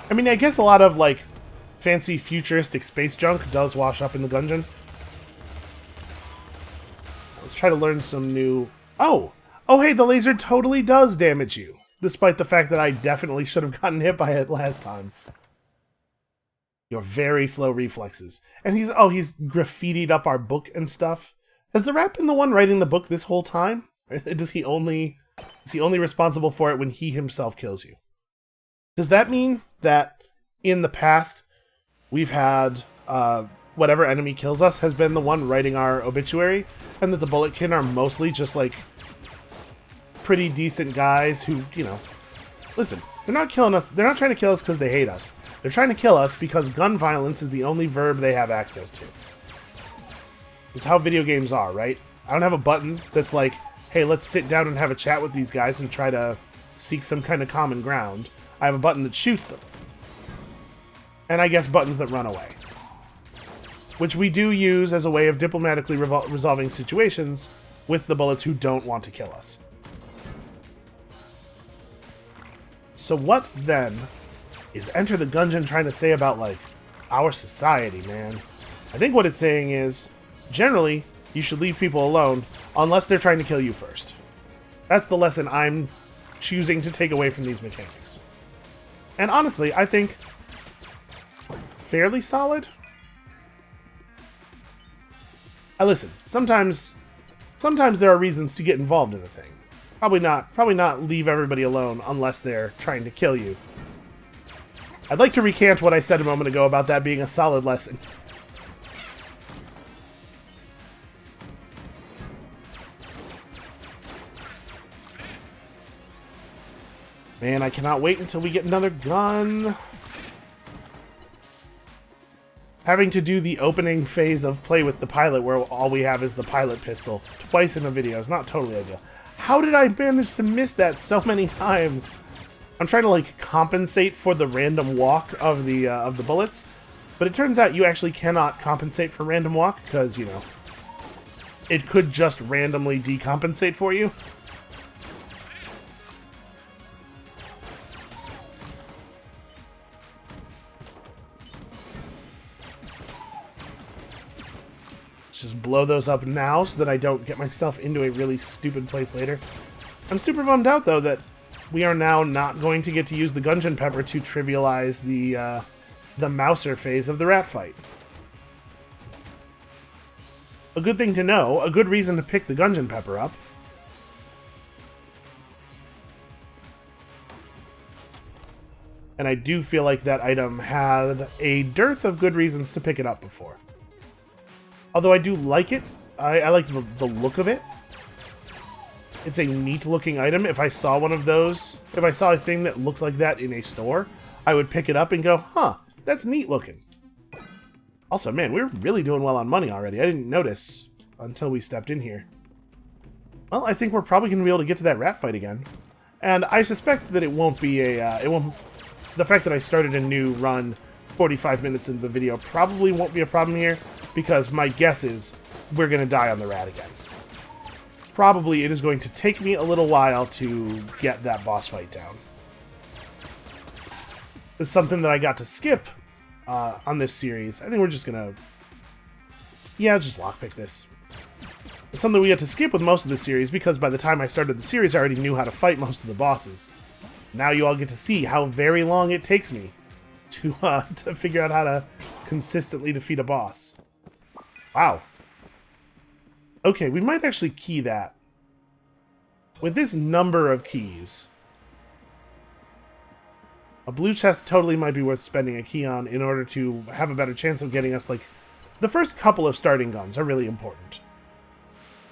I mean, I guess a lot of, like, fancy futuristic space junk does wash up in the Gungeon. Let's try to learn some new... Oh! Oh, hey, the laser totally does damage you. Despite the fact that I definitely should have gotten hit by it last time. Your very slow reflexes. And he's graffitied up our book and stuff. Has the rat been the one writing the book this whole time? Is he only responsible for it when he himself kills you? Does that mean that in the past we've had whatever enemy kills us has been the one writing our obituary, and that the Bulletkin are mostly just like pretty decent guys who, you know, listen, they're not killing us, they're not trying to kill us because they hate us. They're trying to kill us because gun violence is the only verb they have access to. It's how video games are, right? I don't have a button that's like, hey, let's sit down and have a chat with these guys and try to seek some kind of common ground. I have a button that shoots them. And I guess buttons that run away. Which we do use as a way of diplomatically resolving situations with the bullets who don't want to kill us. So what, then, is Enter the Gungeon trying to say about, like, our society, man? I think what it's saying is, generally, you should leave people alone unless they're trying to kill you first. That's the lesson I'm choosing to take away from these mechanics. And honestly, I think fairly solid. Listen, sometimes there are reasons to get involved in a thing. Probably not leave everybody alone unless they're trying to kill you. I'd like to recant what I said a moment ago about that being a solid lesson. Man, I cannot wait until we get another gun. Having to do the opening phase of Play with the Pilot, where all we have is the pilot pistol, twice in a video, is not totally ideal. How did I manage to miss that so many times? I'm trying to, like, compensate for the random walk of the bullets, but it turns out you actually cannot compensate for random walk, because, you know, it could just randomly decompensate for you. Just blow those up now so that I don't get myself into a really stupid place later. I'm super bummed out, though, that we are now not going to get to use the Gungeon Pepper to trivialize the Mouser phase of the rat fight. A good thing to know, a good reason to pick the Gungeon Pepper up. And I do feel like that item had a dearth of good reasons to pick it up before. Although I do like it. I like the look of it. It's a neat looking item. If I saw one of those, if I saw a thing that looked like that in a store, I would pick it up and go, huh, that's neat looking. Also, man, we're really doing well on money already. I didn't notice until we stepped in here. Well, I think we're probably going to be able to get to that rat fight again. And I suspect that it won't be a, the fact that I started a new run 45 minutes into the video probably won't be a problem here, because my guess is we're going to die on the rat again. Probably it is going to take me a little while to get that boss fight down. It's something that I got to skip on this series. I think we're just going to... yeah, just lockpick this. It's something we got to skip with most of the series, because by the time I started the series, I already knew how to fight most of the bosses. Now you all get to see how very long it takes me to figure out how to consistently defeat a boss. Wow. Okay, we might actually key that. With this number of keys, a blue chest totally might be worth spending a key on in order to have a better chance of getting us, like, the first couple of starting guns are really important.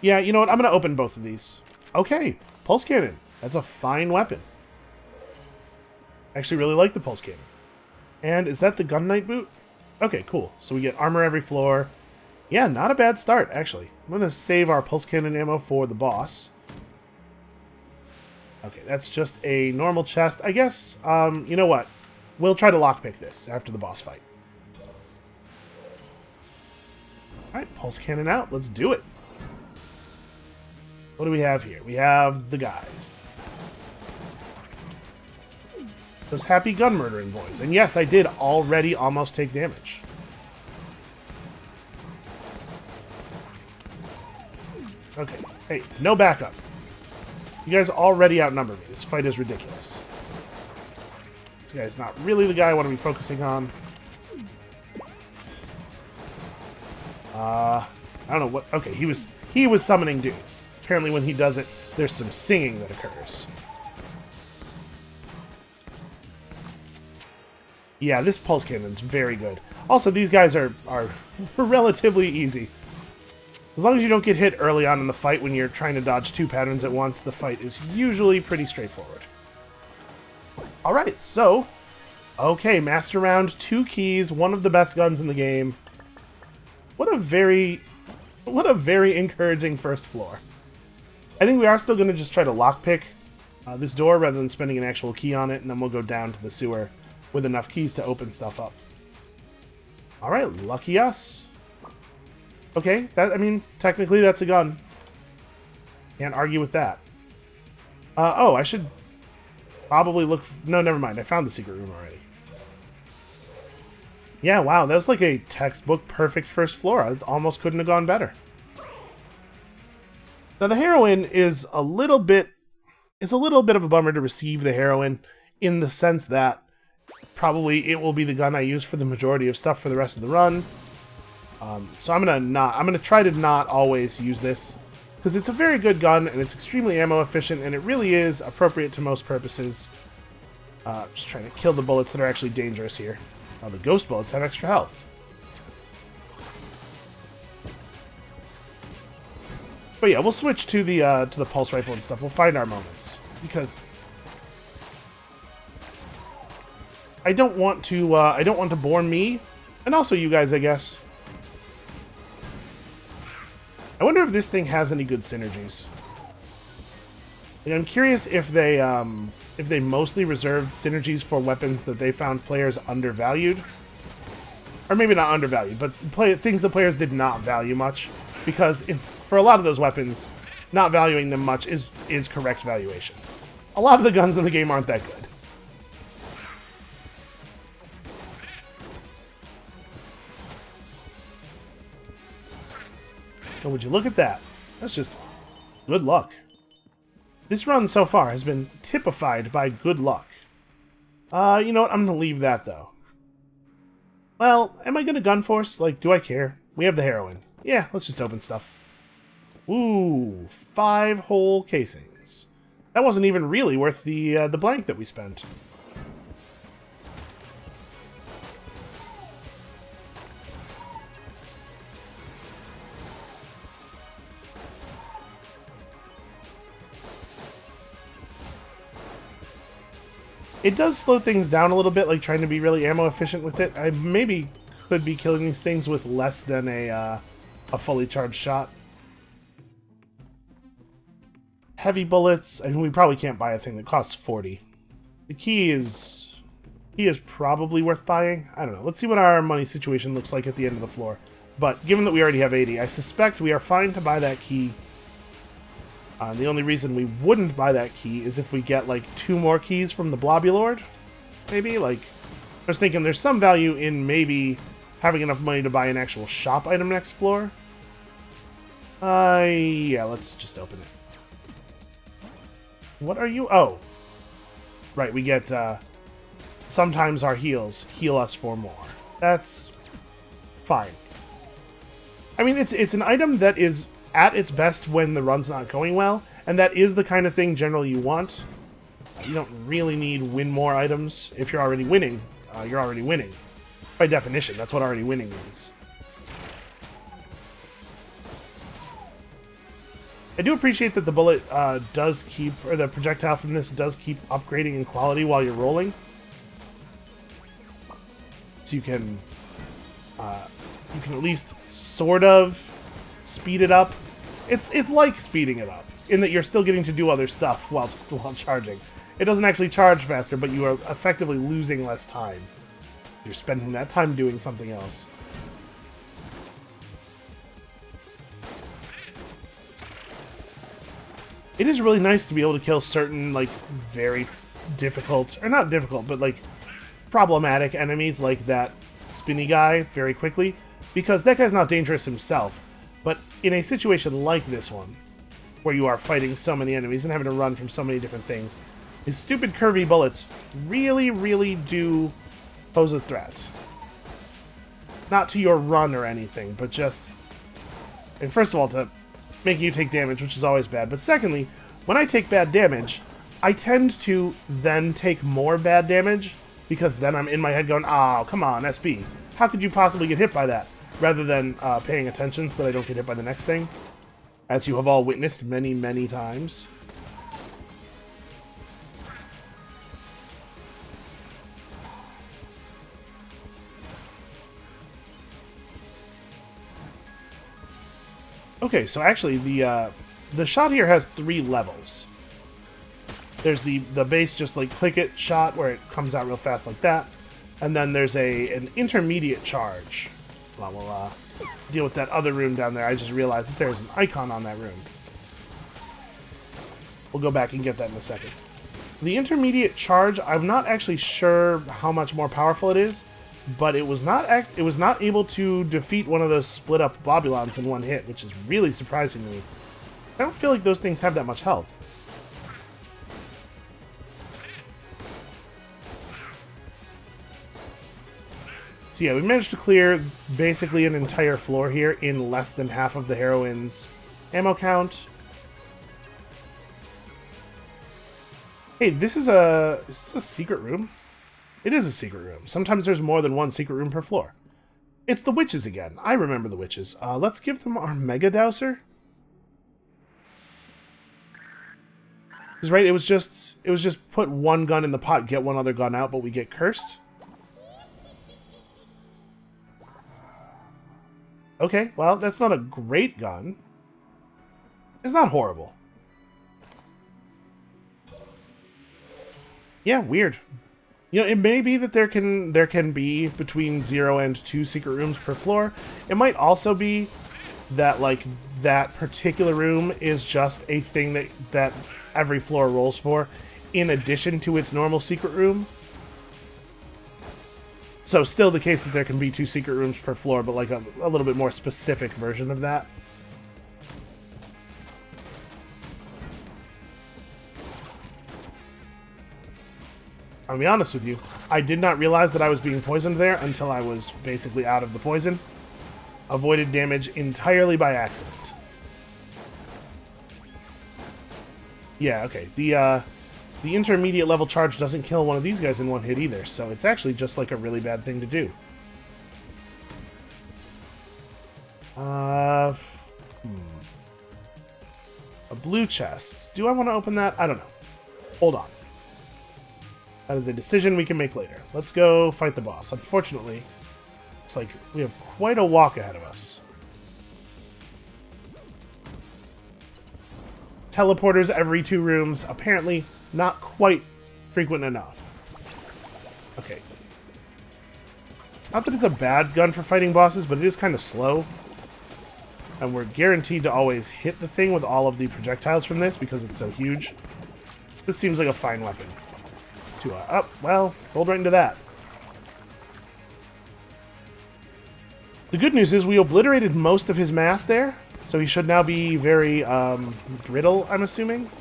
Yeah, you know what? I'm going to open both of these. Okay, pulse cannon. That's a fine weapon. Actually really like the pulse cannon. And is that the gun knight boot? Okay, cool. So we get armor every floor. Yeah, not a bad start, actually. I'm going to save our pulse cannon ammo for the boss. Okay, that's just a normal chest. I guess, you know what? We'll try to lockpick this after the boss fight. Alright, pulse cannon out. Let's do it. What do we have here? We have the guys. Those happy gun murdering boys. And yes, I did already almost take damage. Okay, hey, no backup. You guys already outnumber me. This fight is ridiculous. This guy's not really the guy I want to be focusing on. I don't know what... okay, he was summoning dudes. Apparently when he does it, there's some singing that occurs. Yeah, this pulse cannon's very good. Also, these guys are relatively easy. As long as you don't get hit early on in the fight when you're trying to dodge two patterns at once, the fight is usually pretty straightforward. Alright, so... okay, Master Round, 2 keys, one of the best guns in the game. What a very encouraging first floor. I think we are still going to just try to lockpick this door rather than spending an actual key on it, and then we'll go down to the sewer with enough keys to open stuff up. Alright, lucky us. Okay, that, I mean, technically that's a gun. Can't argue with that. Oh, I should probably look... no, never mind. I found the secret room already. Yeah, wow, that was like a textbook perfect first floor. I almost couldn't have gone better. Now, the heroine is a little bit... it's a little bit of a bummer to receive the heroine in the sense that probably it will be the gun I use for the majority of stuff for the rest of the run. So I'm gonna try to not always use this, because it's a very good gun and it's extremely ammo efficient and it really is appropriate to most purposes. Just trying to kill the bullets that are actually dangerous here. The ghost bullets have extra health. But yeah, we'll switch to the pulse rifle and stuff. We'll find our moments, because I don't want to bore me, and also you guys, I guess. I wonder if this thing has any good synergies. Like, I'm curious if they mostly reserved synergies for weapons that they found players undervalued. Or maybe not undervalued, but things the players did not value much. Because for a lot of those weapons, not valuing them much is correct valuation. A lot of the guns in the game aren't that good. Oh, would you look at that? That's just good luck. This run so far has been typified by good luck. You know what? I'm gonna leave that, though. Well, am I gonna gun force? Like, do I care? We have the heroin. Yeah, let's just open stuff. Ooh, 5 whole casings. That wasn't even really worth the blank that we spent. It does slow things down a little bit, like trying to be really ammo efficient with it. I maybe could be killing these things with less than a fully charged shot. Heavy bullets, and we probably can't buy a thing that costs 40. The key is probably worth buying. I don't know. Let's see what our money situation looks like at the end of the floor. But given that we already have 80, I suspect we are fine to buy that key. The only reason we wouldn't buy that key is if we get, like, 2 more keys from the Blobulord. Maybe, like... I was thinking there's some value in maybe having enough money to buy an actual shop item next floor. Yeah, let's just open it. What are you? Oh. Right, we get, sometimes our heals heal us for more. That's fine. I mean, it's an item that is at its best when the run's not going well, and that is the kind of thing generally you want. You don't really need win more items. If you're already winning, you're already winning. By definition, that's what already winning means. I do appreciate that the bullet does keep, or the projectile from this does keep upgrading in quality while you're rolling. So you can at least sort of speed it up. It's like speeding it up, in that you're still getting to do other stuff while charging. It doesn't actually charge faster, but you are effectively losing less time. You're spending that time doing something else. It is really nice to be able to kill certain, like, very difficult, or not difficult, but, like, problematic enemies like that spinny guy very quickly, because that guy's not dangerous himself. But in a situation like this one, where you are fighting so many enemies and having to run from so many different things, his stupid curvy bullets really, really do pose a threat. Not to your run or anything, but just... And first of all, to making you take damage, which is always bad. But secondly, when I take bad damage, I tend to then take more bad damage, because then I'm in my head going, oh, come on, SB. How could you possibly get hit by that? Rather than paying attention so that I don't get hit by the next thing. As you have all witnessed many, many times. Okay, so actually the shot here has 3 levels. There's the base just like click it shot where it comes out real fast like that. And then there's an intermediate charge. Well, we'll deal with that other room down there. I just realized that there's an icon on that room. We'll go back and get that in a second. The intermediate charge, I'm not actually sure how much more powerful it is, but it was not able to defeat one of those split up Bobulons in one hit, which is really surprising to me. I don't feel like those things have that much health. So yeah, we managed to clear basically an entire floor here in less than half of the heroine's ammo count. Hey, this is a secret room? It is a secret room. Sometimes there's more than one secret room per floor. It's the witches again. I remember the witches. Let's give them our Mega Dowser. Because right, it was just put one gun in the pot, get one other gun out, but we get cursed. Okay, well, that's not a great gun. It's not horrible. Yeah, weird. You know, it may be that there can be between 0 and 2 secret rooms per floor. It might also be that, like, that particular room is just a thing that every floor rolls for, in addition to its normal secret room. So still the case that there can be 2 secret rooms per floor, but like a little bit more specific version of that. I'll be honest with you, I did not realize that I was being poisoned there until I was basically out of the poison. Avoided damage entirely by accident. Yeah, okay. The intermediate level charge doesn't kill one of these guys in one hit either, so it's actually just like a really bad thing to do. A blue chest. Do I want to open that? I don't know. Hold on. That is a decision we can make later. Let's go fight the boss. Unfortunately, it's like we have quite a walk ahead of us. Teleporters every 2 rooms. Apparently not quite frequent enough. Okay. Not that it's a bad gun for fighting bosses, but it is kind of slow. And we're guaranteed to always hit the thing with all of the projectiles from this because it's so huge. This seems like a fine weapon. Well, rolled right into that. The good news is we obliterated most of his mass there, so he should now be very brittle, I'm assuming.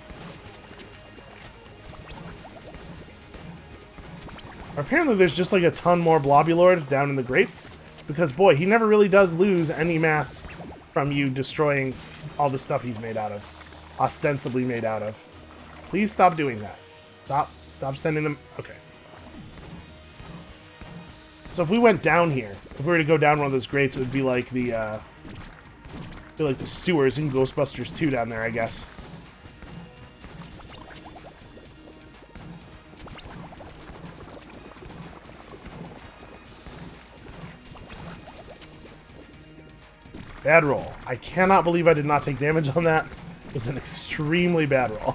Apparently there's just like a ton more Blobulord down in the grates, because boy, he never really does lose any mass from you destroying all the stuff he's made out of. Ostensibly made out of. Please stop doing that. Stop sending them... Okay. So if we went down here, if we were to go down one of those grates, it would be like the sewers in Ghostbusters 2 down there, I guess. Bad roll. I cannot believe I did not take damage on that. It was an extremely bad roll.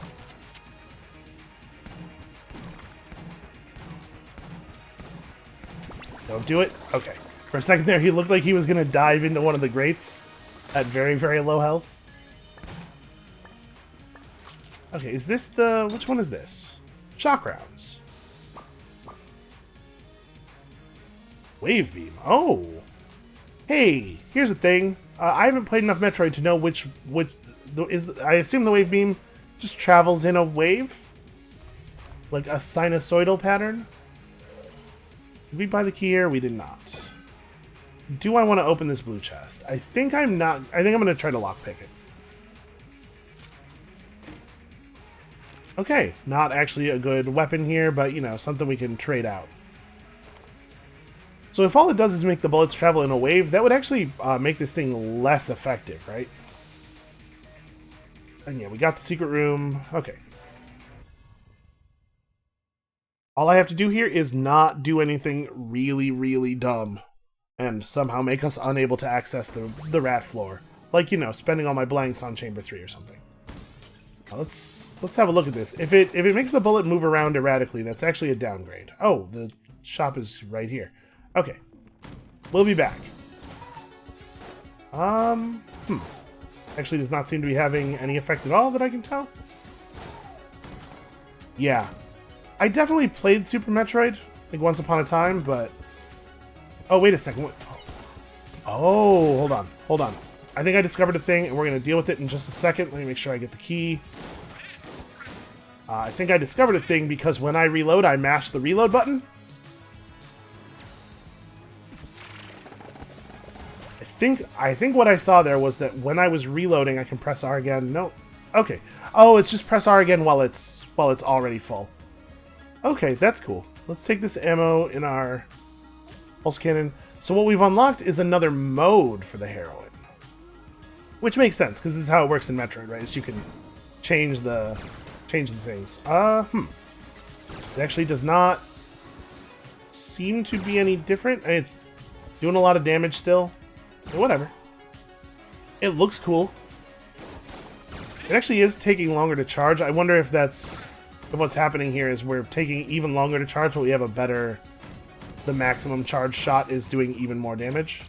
Don't do it? Okay. For a second there, he looked like he was going to dive into one of the grates at very, very low health. Okay, is this the... Which one is this? Shock rounds. Wave beam. Oh! Hey, here's the thing. I haven't played enough Metroid to know which I assume the wave beam just travels in a wave? Like a sinusoidal pattern? Did we buy the key here? We did not. Do I want to open this blue chest? I think I'm not... I think I'm going to try to lockpick it. Okay, not actually a good weapon here, but, you know, something we can trade out. So if all it does is make the bullets travel in a wave, that would actually make this thing less effective, right? And yeah, we got the secret room. Okay. All I have to do here is not do anything really, really dumb and somehow make us unable to access the rat floor. Like, you know, spending all my blanks on Chamber 3 or something. Now, let's have a look at this. If it makes the bullet move around erratically, that's actually a downgrade. Oh, the shop is right here. Okay. We'll be back. Actually does not seem to be having any effect at all that I can tell. Yeah. I definitely played Super Metroid, like, once upon a time, but... Oh, wait a second. Oh, hold on. I think I discovered a thing, and we're going to deal with it in just a second. Let me make sure I get the key. I think I discovered a thing because when I reload, I mash the reload button. I think what I saw there was that when I was reloading, I can press R again. No. Okay. Oh, it's just press R again while it's already full. Okay, that's cool. Let's take this ammo in our pulse cannon. So what we've unlocked is another mode for the heroine. Which makes sense, because this is how it works in Metroid, right? Is you can change the things. It actually does not seem to be any different. It's doing a lot of damage still. Whatever. It looks cool. It actually is taking longer to charge. I wonder if that's... if what's happening here is we're taking even longer to charge, but we have a better... the maximum charge shot is doing even more damage.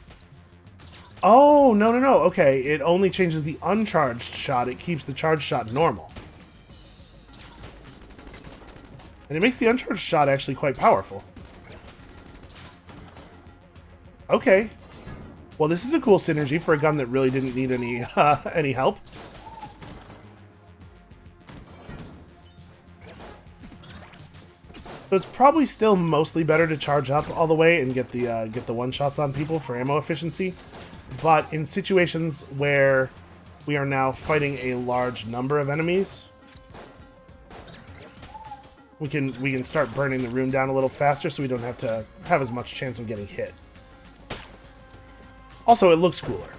Oh, no, no, no. Okay, it only changes the uncharged shot. It keeps the charged shot normal. And it makes the uncharged shot actually quite powerful. Okay. Well, this is a cool synergy for a gun that really didn't need any help. So it's probably still mostly better to charge up all the way and get the one-shots on people for ammo efficiency. But in situations where we are now fighting a large number of enemies, we can start burning the room down a little faster so we don't have to have as much chance of getting hit. Also, it looks cooler.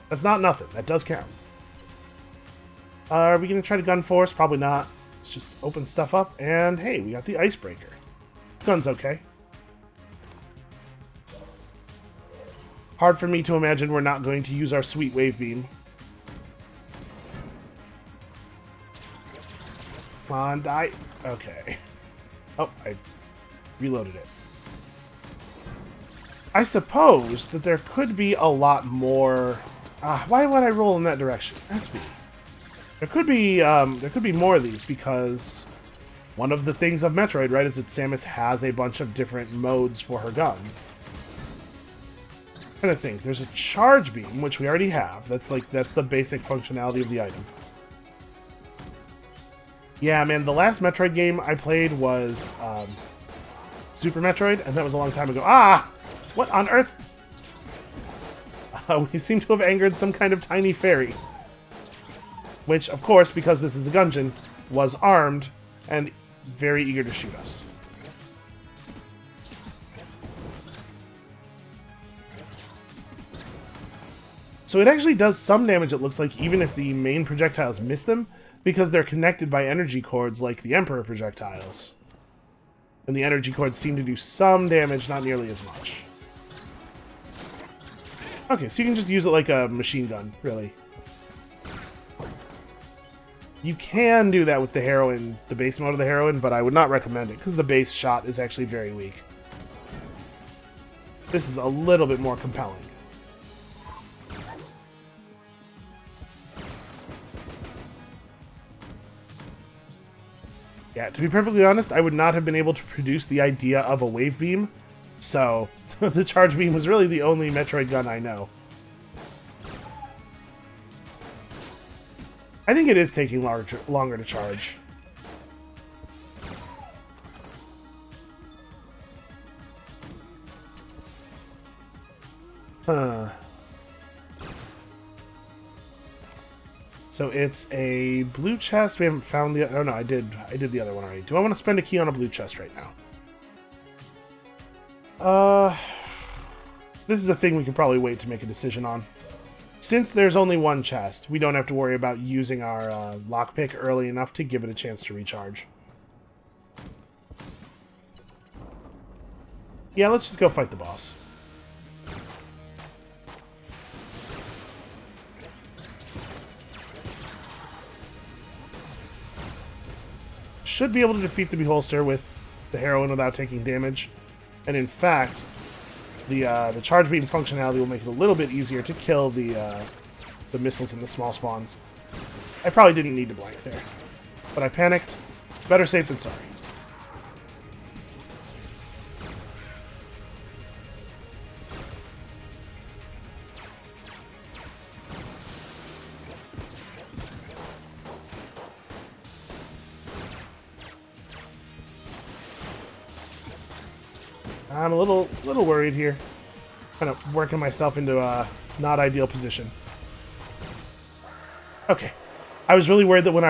That's not nothing. That does count. Are we going to try to gun force? Probably not. Let's just open stuff up, and hey, we got the icebreaker. This gun's okay. Hard for me to imagine we're not going to use our sweet wave beam. Come on, die. Okay. Oh, I reloaded it. I suppose that there could be a lot more... why would I roll in that direction? SB. There could be more of these, because one of the things of Metroid, right, is that Samus has a bunch of different modes for her gun. I'm trying to think. There's a charge beam, which we already have. That's the basic functionality of the item. Yeah, man, the last Metroid game I played was Super Metroid, and that was a long time ago. Ah! What on earth? We seem to have angered some kind of tiny fairy. Which, of course, because this is the Gungeon, was armed and very eager to shoot us. So it actually does some damage, it looks like, even if the main projectiles miss them, because they're connected by energy cords like the Emperor projectiles. And the energy cords seem to do some damage, not nearly as much. Okay, so you can just use it like a machine gun, really. You can do that with the heroine, the base mode of the heroine, but I would not recommend it, because the base shot is actually very weak. This is a little bit more compelling. Yeah, to be perfectly honest, I would not have been able to produce the idea of a wave beam, so the charge beam was really the only Metroid gun I know. I think it is taking longer to charge. Huh. So it's a blue chest. We haven't found the... oh no, I did the other one already. Do I want to spend a key on a blue chest right now? This is a thing we could probably wait to make a decision on. Since there's only one chest, we don't have to worry about using our lockpick early enough to give it a chance to recharge. Yeah, let's just go fight the boss. Should be able to defeat the Beholster with the heroine without taking damage. And in fact, the charge beam functionality will make it a little bit easier to kill the missiles and the small spawns. I probably didn't need to blank there, but I panicked. Better safe than sorry. I'm a little worried here. Kind of working myself into a not ideal position. Okay. I was really worried that when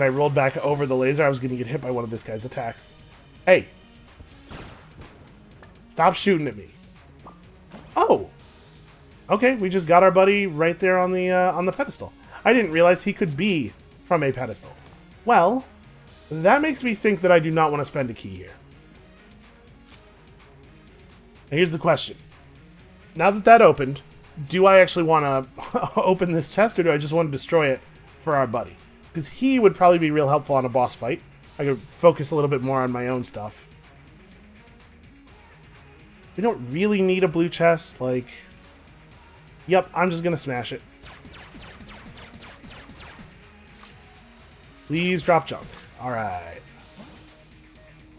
I rolled back over the laser, I was going to get hit by one of this guy's attacks. Hey. Stop shooting at me. Oh. Okay, we just got our buddy right there on the pedestal. I didn't realize he could be from a pedestal. Well, that makes me think that I do not want to spend a key here. Now here's the question. Now that that opened, do I actually want to open this chest, or do I just want to destroy it for our buddy? Because he would probably be real helpful on a boss fight. I could focus a little bit more on my own stuff. We don't really need a blue chest, like... Yep, I'm just gonna smash it. Please drop junk. Alright.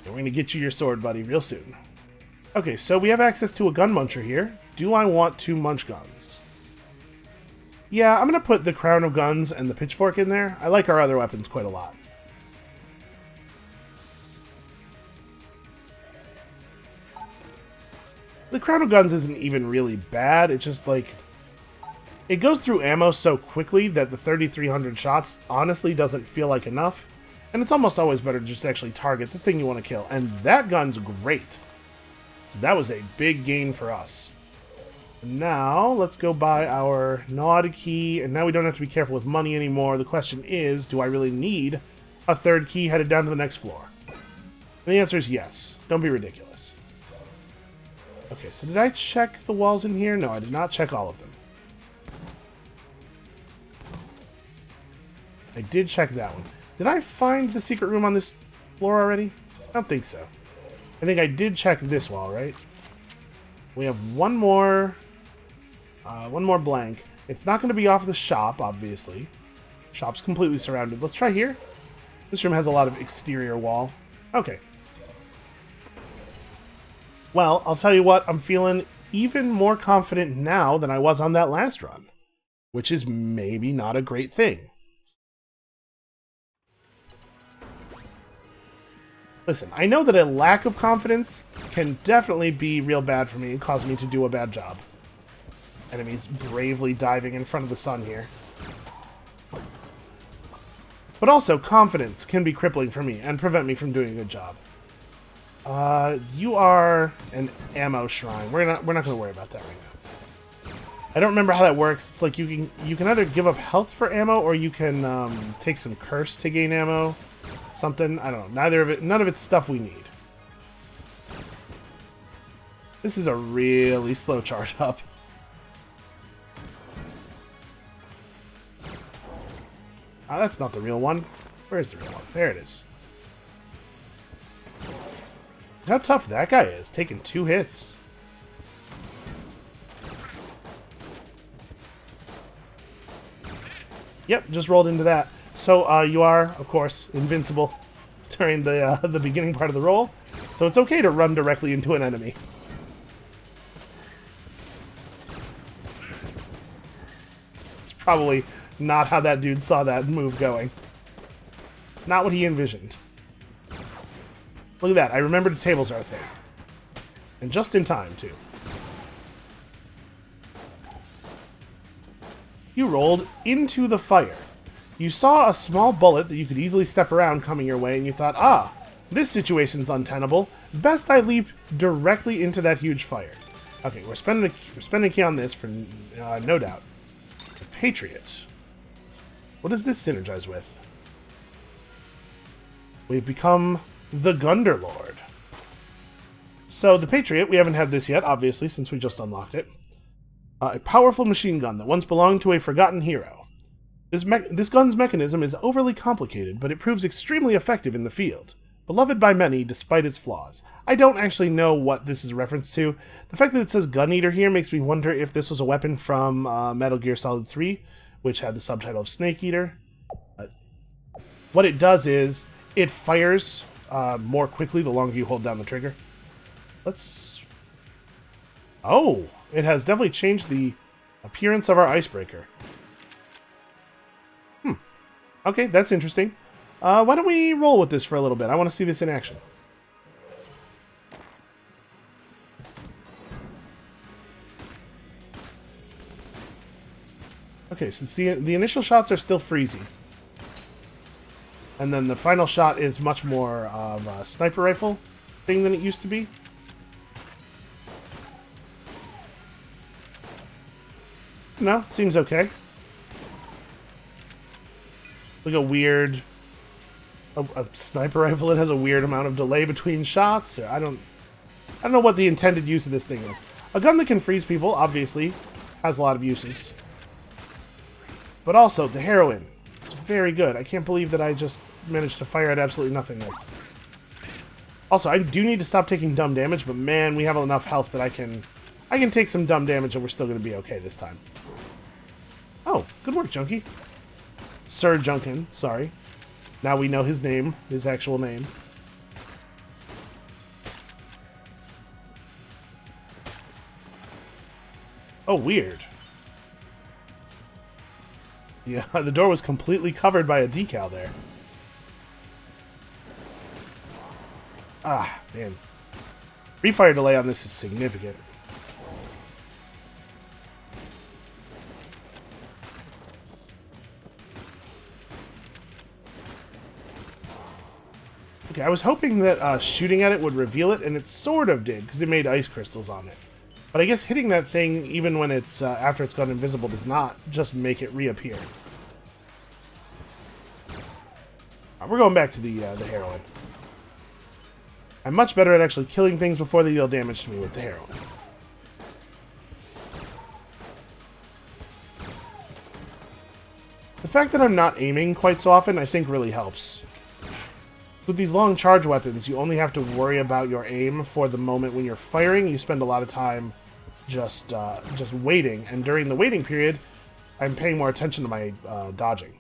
We're gonna get you your sword, buddy, real soon. Okay, so we have access to a gun muncher here. Do I want to munch guns? Yeah, I'm gonna put the crown of guns and the pitchfork in there. I like our other weapons quite a lot. The crown of guns isn't even really bad. It's just like... It goes through ammo so quickly that the 3,300 shots honestly doesn't feel like enough. And it's almost always better to just actually target the thing you want to kill. And that gun's great. So that was a big gain for us. Now, let's go buy our Nod key. And now we don't have to be careful with money anymore. The question is, do I really need a third key headed down to the next floor? And the answer is yes. Don't be ridiculous. Okay, so did I check the walls in here? No, I did not check all of them. I did check that one. Did I find the secret room on this floor already? I don't think so. I think I did check this wall, right? We have one more blank. It's not going to be off the shop, obviously. Shop's completely surrounded. Let's try here. This room has a lot of exterior wall. Okay. Well, I'll tell you what, I'm feeling even more confident now than I was on that last run. Which is maybe not a great thing. Listen, I know that a lack of confidence can definitely be real bad for me and cause me to do a bad job. Enemies bravely diving in front of the sun here. But also, confidence can be crippling for me and prevent me from doing a good job. You are an ammo shrine. We're not going to worry about that right now. I don't remember how that works. It's like you can either give up health for ammo, or you can take some curse to gain ammo. Something, I don't know. None of it's stuff we need. This is a really slow charge up. Oh, that's not the real one. Where's the real one? There it is. How tough that guy is, taking 2 hits. Yep, just rolled into that. So, you are, of course, invincible during the beginning part of the roll. So it's okay to run directly into an enemy. It's probably not how that dude saw that move going. Not what he envisioned. Look at that, I remembered the tables are a thing. And just in time, too. You rolled into the fire. You saw a small bullet that you could easily step around coming your way, and you thought, ah, this situation's untenable. Best I leap directly into that huge fire. Okay, we're spending a key on this for no doubt. The Patriot. What does this synergize with? We've become the Gunderlord. So, the Patriot, we haven't had this yet, obviously, since we just unlocked it. A powerful machine gun that once belonged to a forgotten hero. This gun's mechanism is overly complicated, but it proves extremely effective in the field. Beloved by many, despite its flaws. I don't actually know what this is a reference to. The fact that it says Gun Eater here makes me wonder if this was a weapon from Metal Gear Solid 3, which had the subtitle of Snake Eater. What it does is, it fires more quickly the longer you hold down the trigger. Let's... Oh! It has definitely changed the appearance of our icebreaker. Okay, that's interesting. Why don't we roll with this for a little bit? I want to see this in action. Okay, since the initial shots are still freezy. And then the final shot is much more of a sniper rifle thing than it used to be. No, seems okay. Like a weird... A sniper rifle that has a weird amount of delay between shots. I don't know what the intended use of this thing is. A gun that can freeze people, obviously, has a lot of uses. But also, the heroin. It's very good. I can't believe that I just managed to fire at absolutely nothing there. Also, I do need to stop taking dumb damage, but man, we have enough health that I can take some dumb damage and we're still going to be okay this time. Oh, good work, Junkie. Sir Junkin, sorry. Now we know his name, his actual name. Oh, weird. Yeah, the door was completely covered by a decal there. Ah, man. Refire delay on this is significant. Okay, I was hoping that shooting at it would reveal it, and it sort of did, because it made ice crystals on it. But I guess hitting that thing, even when it's after it's gone invisible, does not just make it reappear. We're going back to the heroin. I'm much better at actually killing things before they deal damage to me with the heroin. The fact that I'm not aiming quite so often, I think, really helps. With these long charge weapons, you only have to worry about your aim for the moment when you're firing. You spend a lot of time just waiting, and during the waiting period, I'm paying more attention to my dodging.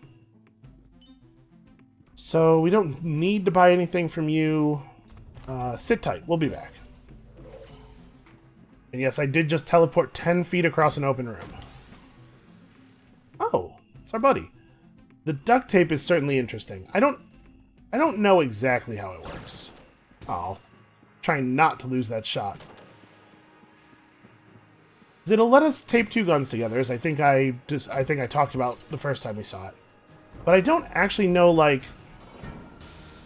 So we don't need to buy anything from you. Sit tight. We'll be back. And yes, I did just teleport 10 feet across an open room. Oh, it's our buddy. The duct tape is certainly interesting. I don't know exactly how it works. Oh, trying not to lose that shot. It'll let us tape two guns together, as I think I talked about the first time we saw it. But I don't actually know, like...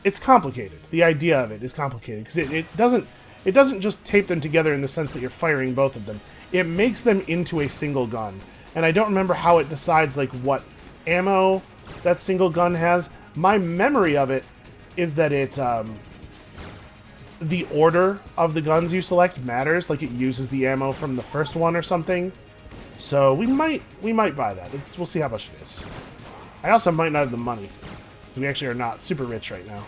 It's complicated. The idea of it is complicated, because it doesn't just tape them together in the sense that you're firing both of them. It makes them into a single gun. And I don't remember how it decides, like, what ammo that single gun has. My memory of it is that it, the order of the guns you select matters, like it uses the ammo from the first one or something. So we might buy that. We'll see how much it is. I also might not have the money. We actually are not super rich right now.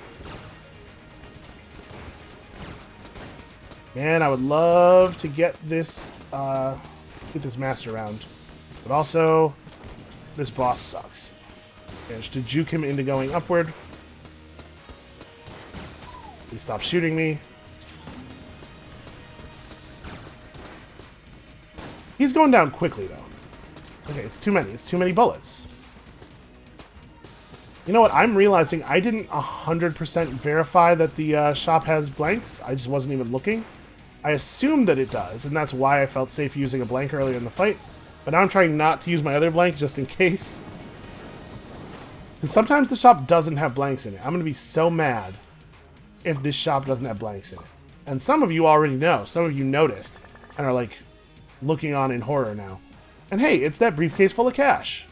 Man, I would love to get this master round. But also, this boss sucks. Managed to juke him into going upward. Please stop shooting me. He's going down quickly, though. Okay, it's too many. It's too many bullets. You know what? I'm realizing I didn't 100% verify that the shop has blanks. I just wasn't even looking. I assumed that it does, and that's why I felt safe using a blank earlier in the fight. But now I'm trying not to use my other blank just in case. Because sometimes the shop doesn't have blanks in it. I'm going to be so mad if this shop doesn't have blanks in it. And some of you already know. Some of you noticed and are like looking on in horror now. And hey, it's that briefcase full of cash.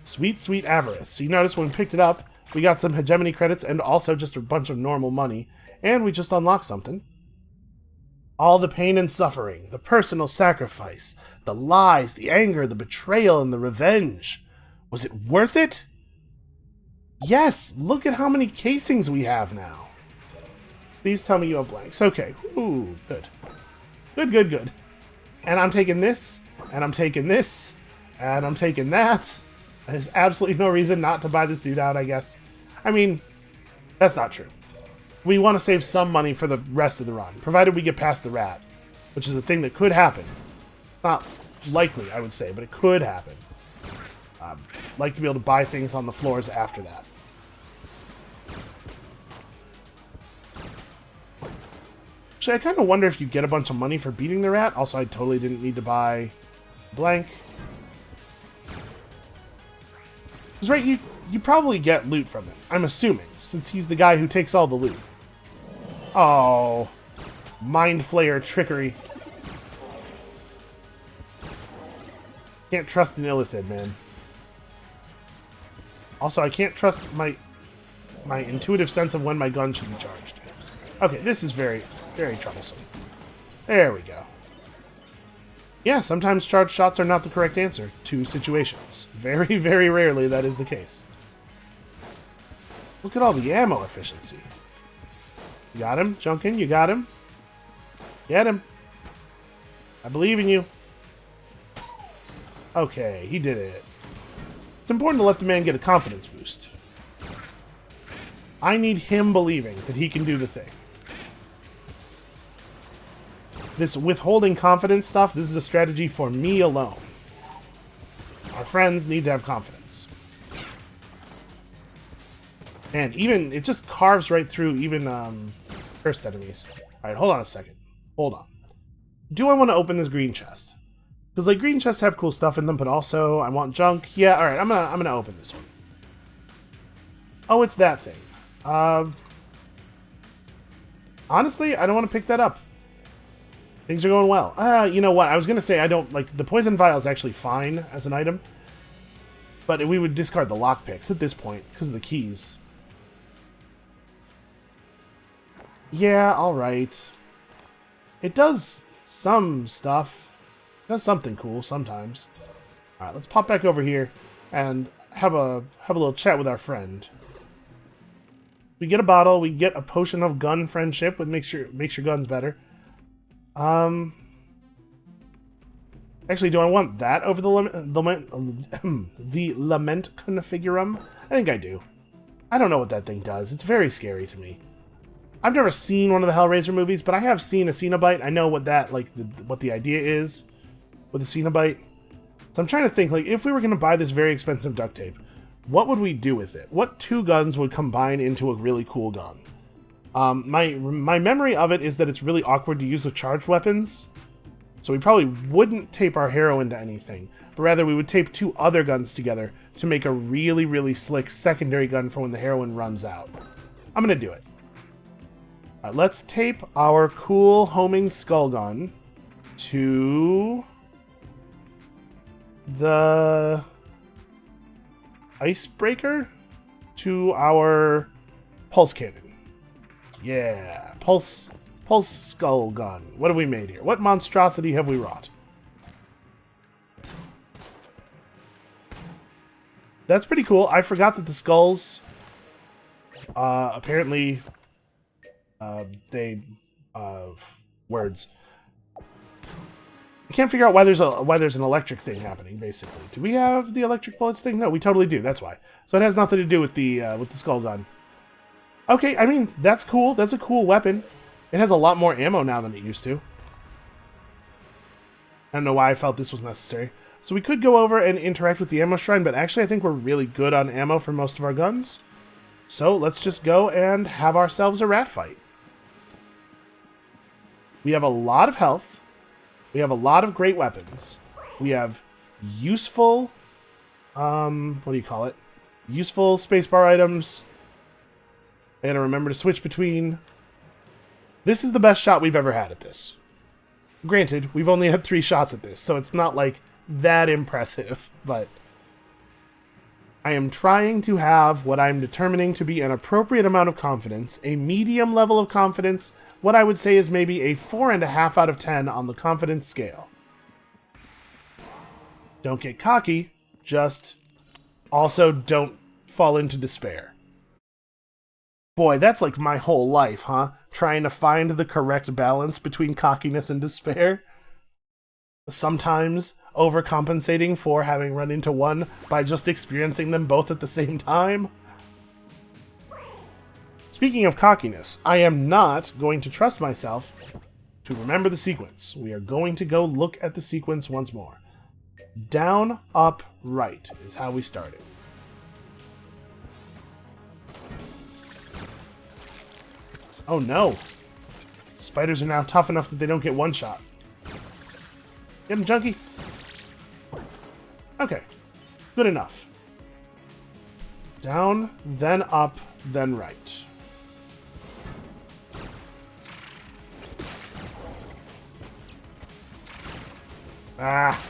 Sweet, sweet avarice. So you notice when we picked it up, we got some hegemony credits and also just a bunch of normal money. And we just unlocked something. All the pain and suffering, the personal sacrifice, the lies, the anger, the betrayal, and the revenge. Was it worth it? Yes, look at how many casings we have now. Please tell me you have blanks. Okay. Ooh, good. Good, good, good. And I'm taking this, and I'm taking this, and I'm taking that. There's absolutely no reason not to buy this dude out, I guess. I mean, that's not true. We want to save some money for the rest of the run, provided we get past the rat, which is a thing that could happen. It's not likely, I would say, but it could happen. I'd like to be able to buy things on the floors after that. Actually, I kind of wonder if you get a bunch of money for beating the rat. Also, I totally didn't need to buy blank. Because, right, you probably get loot from it, I'm assuming, since he's the guy who takes all the loot. Oh, Mind Flayer trickery. Can't trust an Illithid, man. Also, I can't trust my intuitive sense of when my gun should be charged. Okay, this is very, very troublesome. There we go. Yeah, sometimes charged shots are not the correct answer to situations. Very, very rarely that is the case. Look at all the ammo efficiency. You got him, Junkin? You got him? Get him. I believe in you. Okay, he did it. It's important to let the man get a confidence boost. I need him believing that he can do the thing. This withholding confidence stuff, this is a strategy for me alone. Our friends need to have confidence. And even, it just carves right through even cursed enemies. Alright, hold on a second. Hold on. Do I want to open this green chest? Because like green chests have cool stuff in them, but also I want junk. Yeah, alright, I'm gonna open this one. Oh, it's that thing. Honestly, I don't want to pick that up. Things are going well. You know what? I was going to say I don't... Like, the poison vial is actually fine as an item. But we would discard the lockpicks at this point because of the keys. Yeah, alright. It does some stuff. It does something cool sometimes. Alright, let's pop back over here and have a little chat with our friend. We get a bottle, we get a potion of gun friendship, which makes your guns better. Actually, do I want that over the lament configurum? I think I do. I don't know what that thing does. It's very scary to me. I've never seen one of the Hellraiser movies, but I have seen a Cenobite. I know what that, like, what the idea is with a Cenobite. So I'm trying to think, like, if we were going to buy this very expensive duct tape, what would we do with it? What two guns would combine into a really cool gun? My memory of it is that it's really awkward to use with charged weapons, so we probably wouldn't tape our heroine to anything, but rather we would tape two other guns together to make a really, really slick secondary gun for when the heroine runs out. I'm gonna do it. Let's tape our cool homing skull gun to the icebreaker, to our pulse cannon. Yeah, pulse skull gun. What have we made here? What monstrosity have we wrought? That's pretty cool. I forgot that the skulls, apparently, words. I can't figure out why there's an electric thing happening. Basically, do we have the electric bullets thing? No, we totally do. That's why. So it has nothing to do with the skull gun. Okay, I mean, that's cool. That's a cool weapon. It has a lot more ammo now than it used to. I don't know why I felt this was necessary. So we could go over and interact with the ammo shrine, but actually I think we're really good on ammo for most of our guns. So let's just go and have ourselves a rat fight. We have a lot of health. We have a lot of great weapons. We have useful, what do you call it? Useful spacebar items. I gotta remember to switch between. This is the best shot we've ever had at this. Granted, we've only had 3 shots at this, so it's not like that impressive, but I am trying to have what I'm determining to be an appropriate amount of confidence, a medium level of confidence, what I would say is maybe a 4.5 out of 10 on the confidence scale. Don't get cocky, just also don't fall into despair. Boy, that's like my whole life, huh? Trying to find the correct balance between cockiness and despair. Sometimes overcompensating for having run into one by just experiencing them both at the same time. Speaking of cockiness, I am not going to trust myself to remember the sequence. We are going to go look at the sequence once more. Down, up, right is how we started. Oh no! Spiders are now tough enough that they don't get one shot. Get him, Junkie! Okay. Good enough. Down, then up, then right. Ah!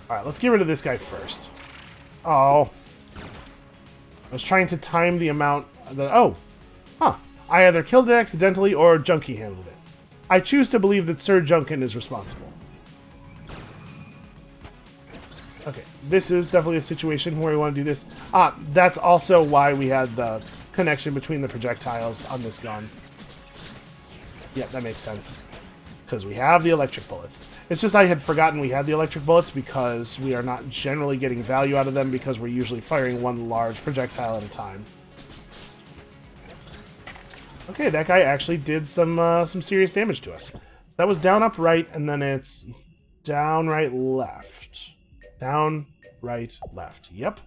Alright, let's get rid of this guy first. Oh. I was trying to time the amount that... Oh! Huh. I either killed it accidentally or Junkie handled it. I choose to believe that Sir Junkin is responsible. this is definitely a situation where we want to do this. That's also why we had the connection between the projectiles on this gun. Yeah, that makes sense. Because we have the electric bullets. It's just I had forgotten we had the electric bullets because we are not generally getting value out of them because we're usually firing one large projectile at a time. Okay, that guy actually did some serious damage to us. So that was down, up, right, and then it's down, right, left. Down, right, left. Yep.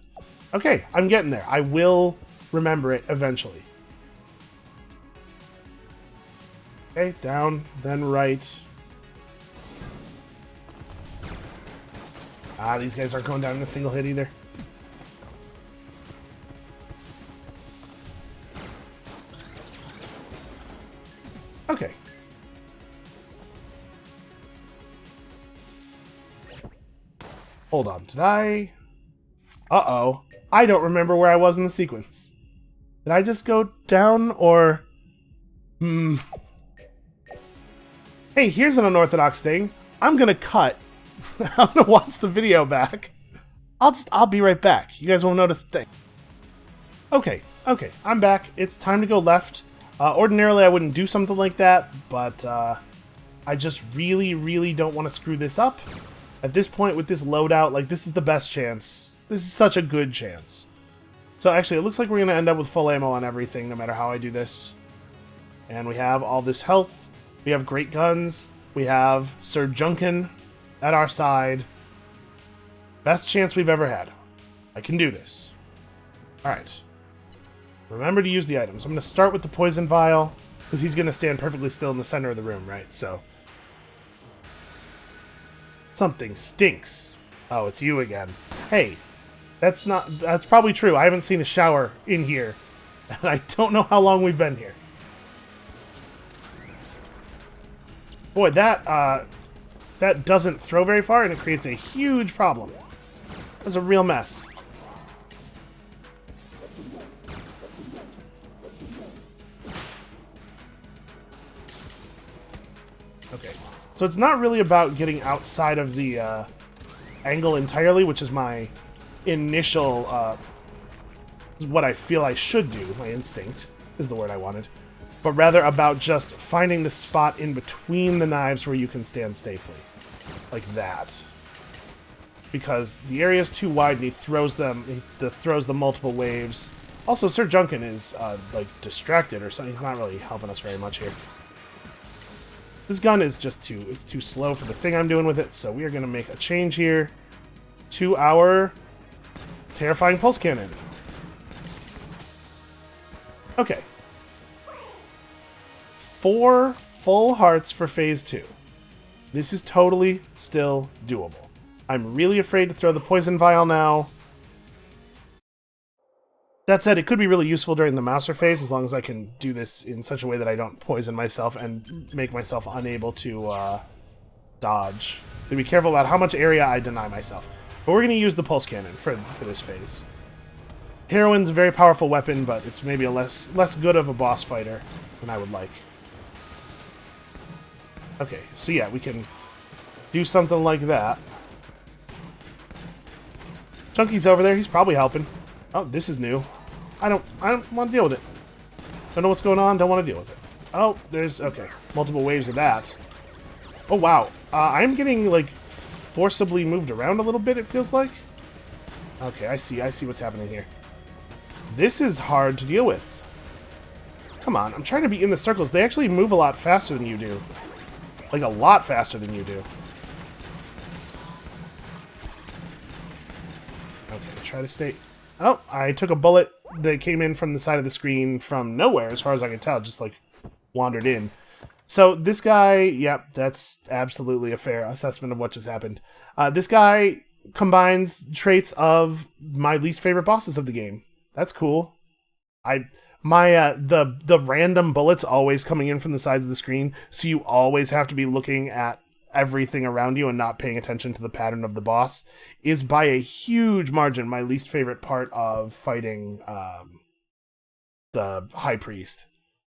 Okay, I'm getting there. I will remember it eventually. Okay, down, then right. These guys aren't going down in a single hit either. Okay. Hold on, did I... Uh-oh. I don't remember where I was in the sequence. Did I just go down, or... Hey, here's an unorthodox thing. I'm gonna cut. I'm gonna watch the video back. I'll be right back. You guys won't notice a thing. Okay, I'm back. It's time to go left. Ordinarily I wouldn't do something like that, but I just really don't want to screw this up. At this point with this loadout, like, this is the best chance. This is such a good chance. So actually, it looks like we're going to end up with full ammo on everything, no matter how I do this. And we have all this health. We have great guns. We have Sir Gungeon at our side. Best chance we've ever had. I can do this. Alright. Remember to use the items. I'm going to start with the poison vial, because he's going to stand perfectly still in the center of the room, right? So... Something stinks. Oh, it's you again. Hey, that's probably true. I haven't seen a shower in here, and I don't know how long we've been here. Boy, that doesn't throw very far, and it creates a huge problem. That's a real mess. Okay. So it's not really about getting outside of the angle entirely, which is my initial, what I feel I should do. My instinct is the word I wanted. But rather about just finding the spot in between the knives where you can stand safely. Like that. Because the area is too wide and he throws them, throws the multiple waves. Also, Sir Gungeon is, like, distracted or something. He's not really helping us very much here. This gun is just it's too slow for the thing I'm doing with it, so we are going to make a change here to our terrifying pulse cannon. Okay. 4 full hearts for phase 2. This is totally still doable. I'm really afraid to throw the poison vial now. That said, it could be really useful during the Mouser phase, as long as I can do this in such a way that I don't poison myself and make myself unable to dodge. To be careful about how much area I deny myself. But we're going to use the pulse cannon for this phase. Heroine's a very powerful weapon, but it's maybe a less good of a boss fighter than I would like. Okay, so yeah, we can do something like that. Chunky's over there, he's probably helping. Oh, this is new. I don't want to deal with it. Don't know what's going on, don't want to deal with it. Oh, there's, okay, multiple waves of that. Oh, wow. I'm getting, like, forcibly moved around a little bit, it feels like. Okay, I see what's happening here. This is hard to deal with. Come on, I'm trying to be in the circles. They actually move a lot faster than you do. Like, a lot faster than you do. Okay, try to stay... Oh, I took a bullet that came in from the side of the screen from nowhere, as far as I can tell, just, like, wandered in. So, this guy, yep, that's absolutely a fair assessment of what just happened. This guy combines traits of my least favorite bosses of the game. That's cool. The random bullets always coming in from the sides of the screen, so you always have to be looking at everything around you and not paying attention to the pattern of the boss, is by a huge margin my least favorite part of fighting the High Priest,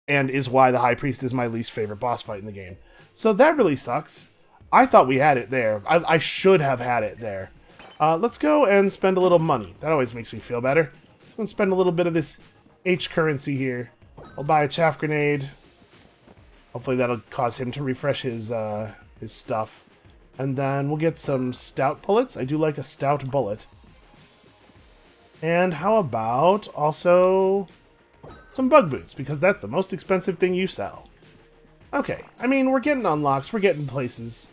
and is why the High Priest is my least favorite boss fight in the game. So that really sucks. I thought we had it there. I should have had it there. Let's go and spend a little money. That always makes me feel better. Let's spend a little bit of this H currency here. I'll buy a chaff grenade. Hopefully that'll cause him to refresh his stuff. And then we'll get some stout bullets. I do like a stout bullet. And how about also some bug boots, because that's the most expensive thing you sell. Okay, I mean, we're getting unlocks, we're getting places.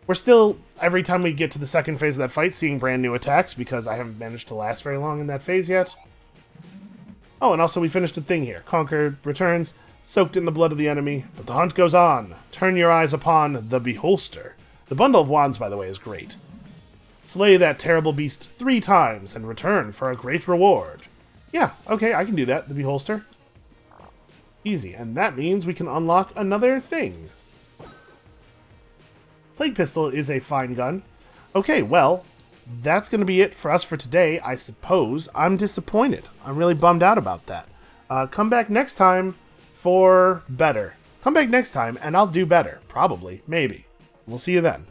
We're still, every time we get to the second phase of that fight, seeing brand new attacks, because I haven't managed to last very long in that phase yet. Oh, and also we finished a thing here. Conquered, returns, soaked in the blood of the enemy, but the hunt goes on. Turn your eyes upon the Beholster. The bundle of wands, by the way, is great. Slay that terrible beast 3 times and return for a great reward. Yeah, okay, I can do that, the Beholster. Easy, and that means we can unlock another thing. Plague Pistol is a fine gun. Okay, well, that's going to be it for us for today, I suppose. I'm disappointed. I'm really bummed out about that. Come back next time for better. Come back next time, and I'll do better. Probably. Maybe. We'll see you then.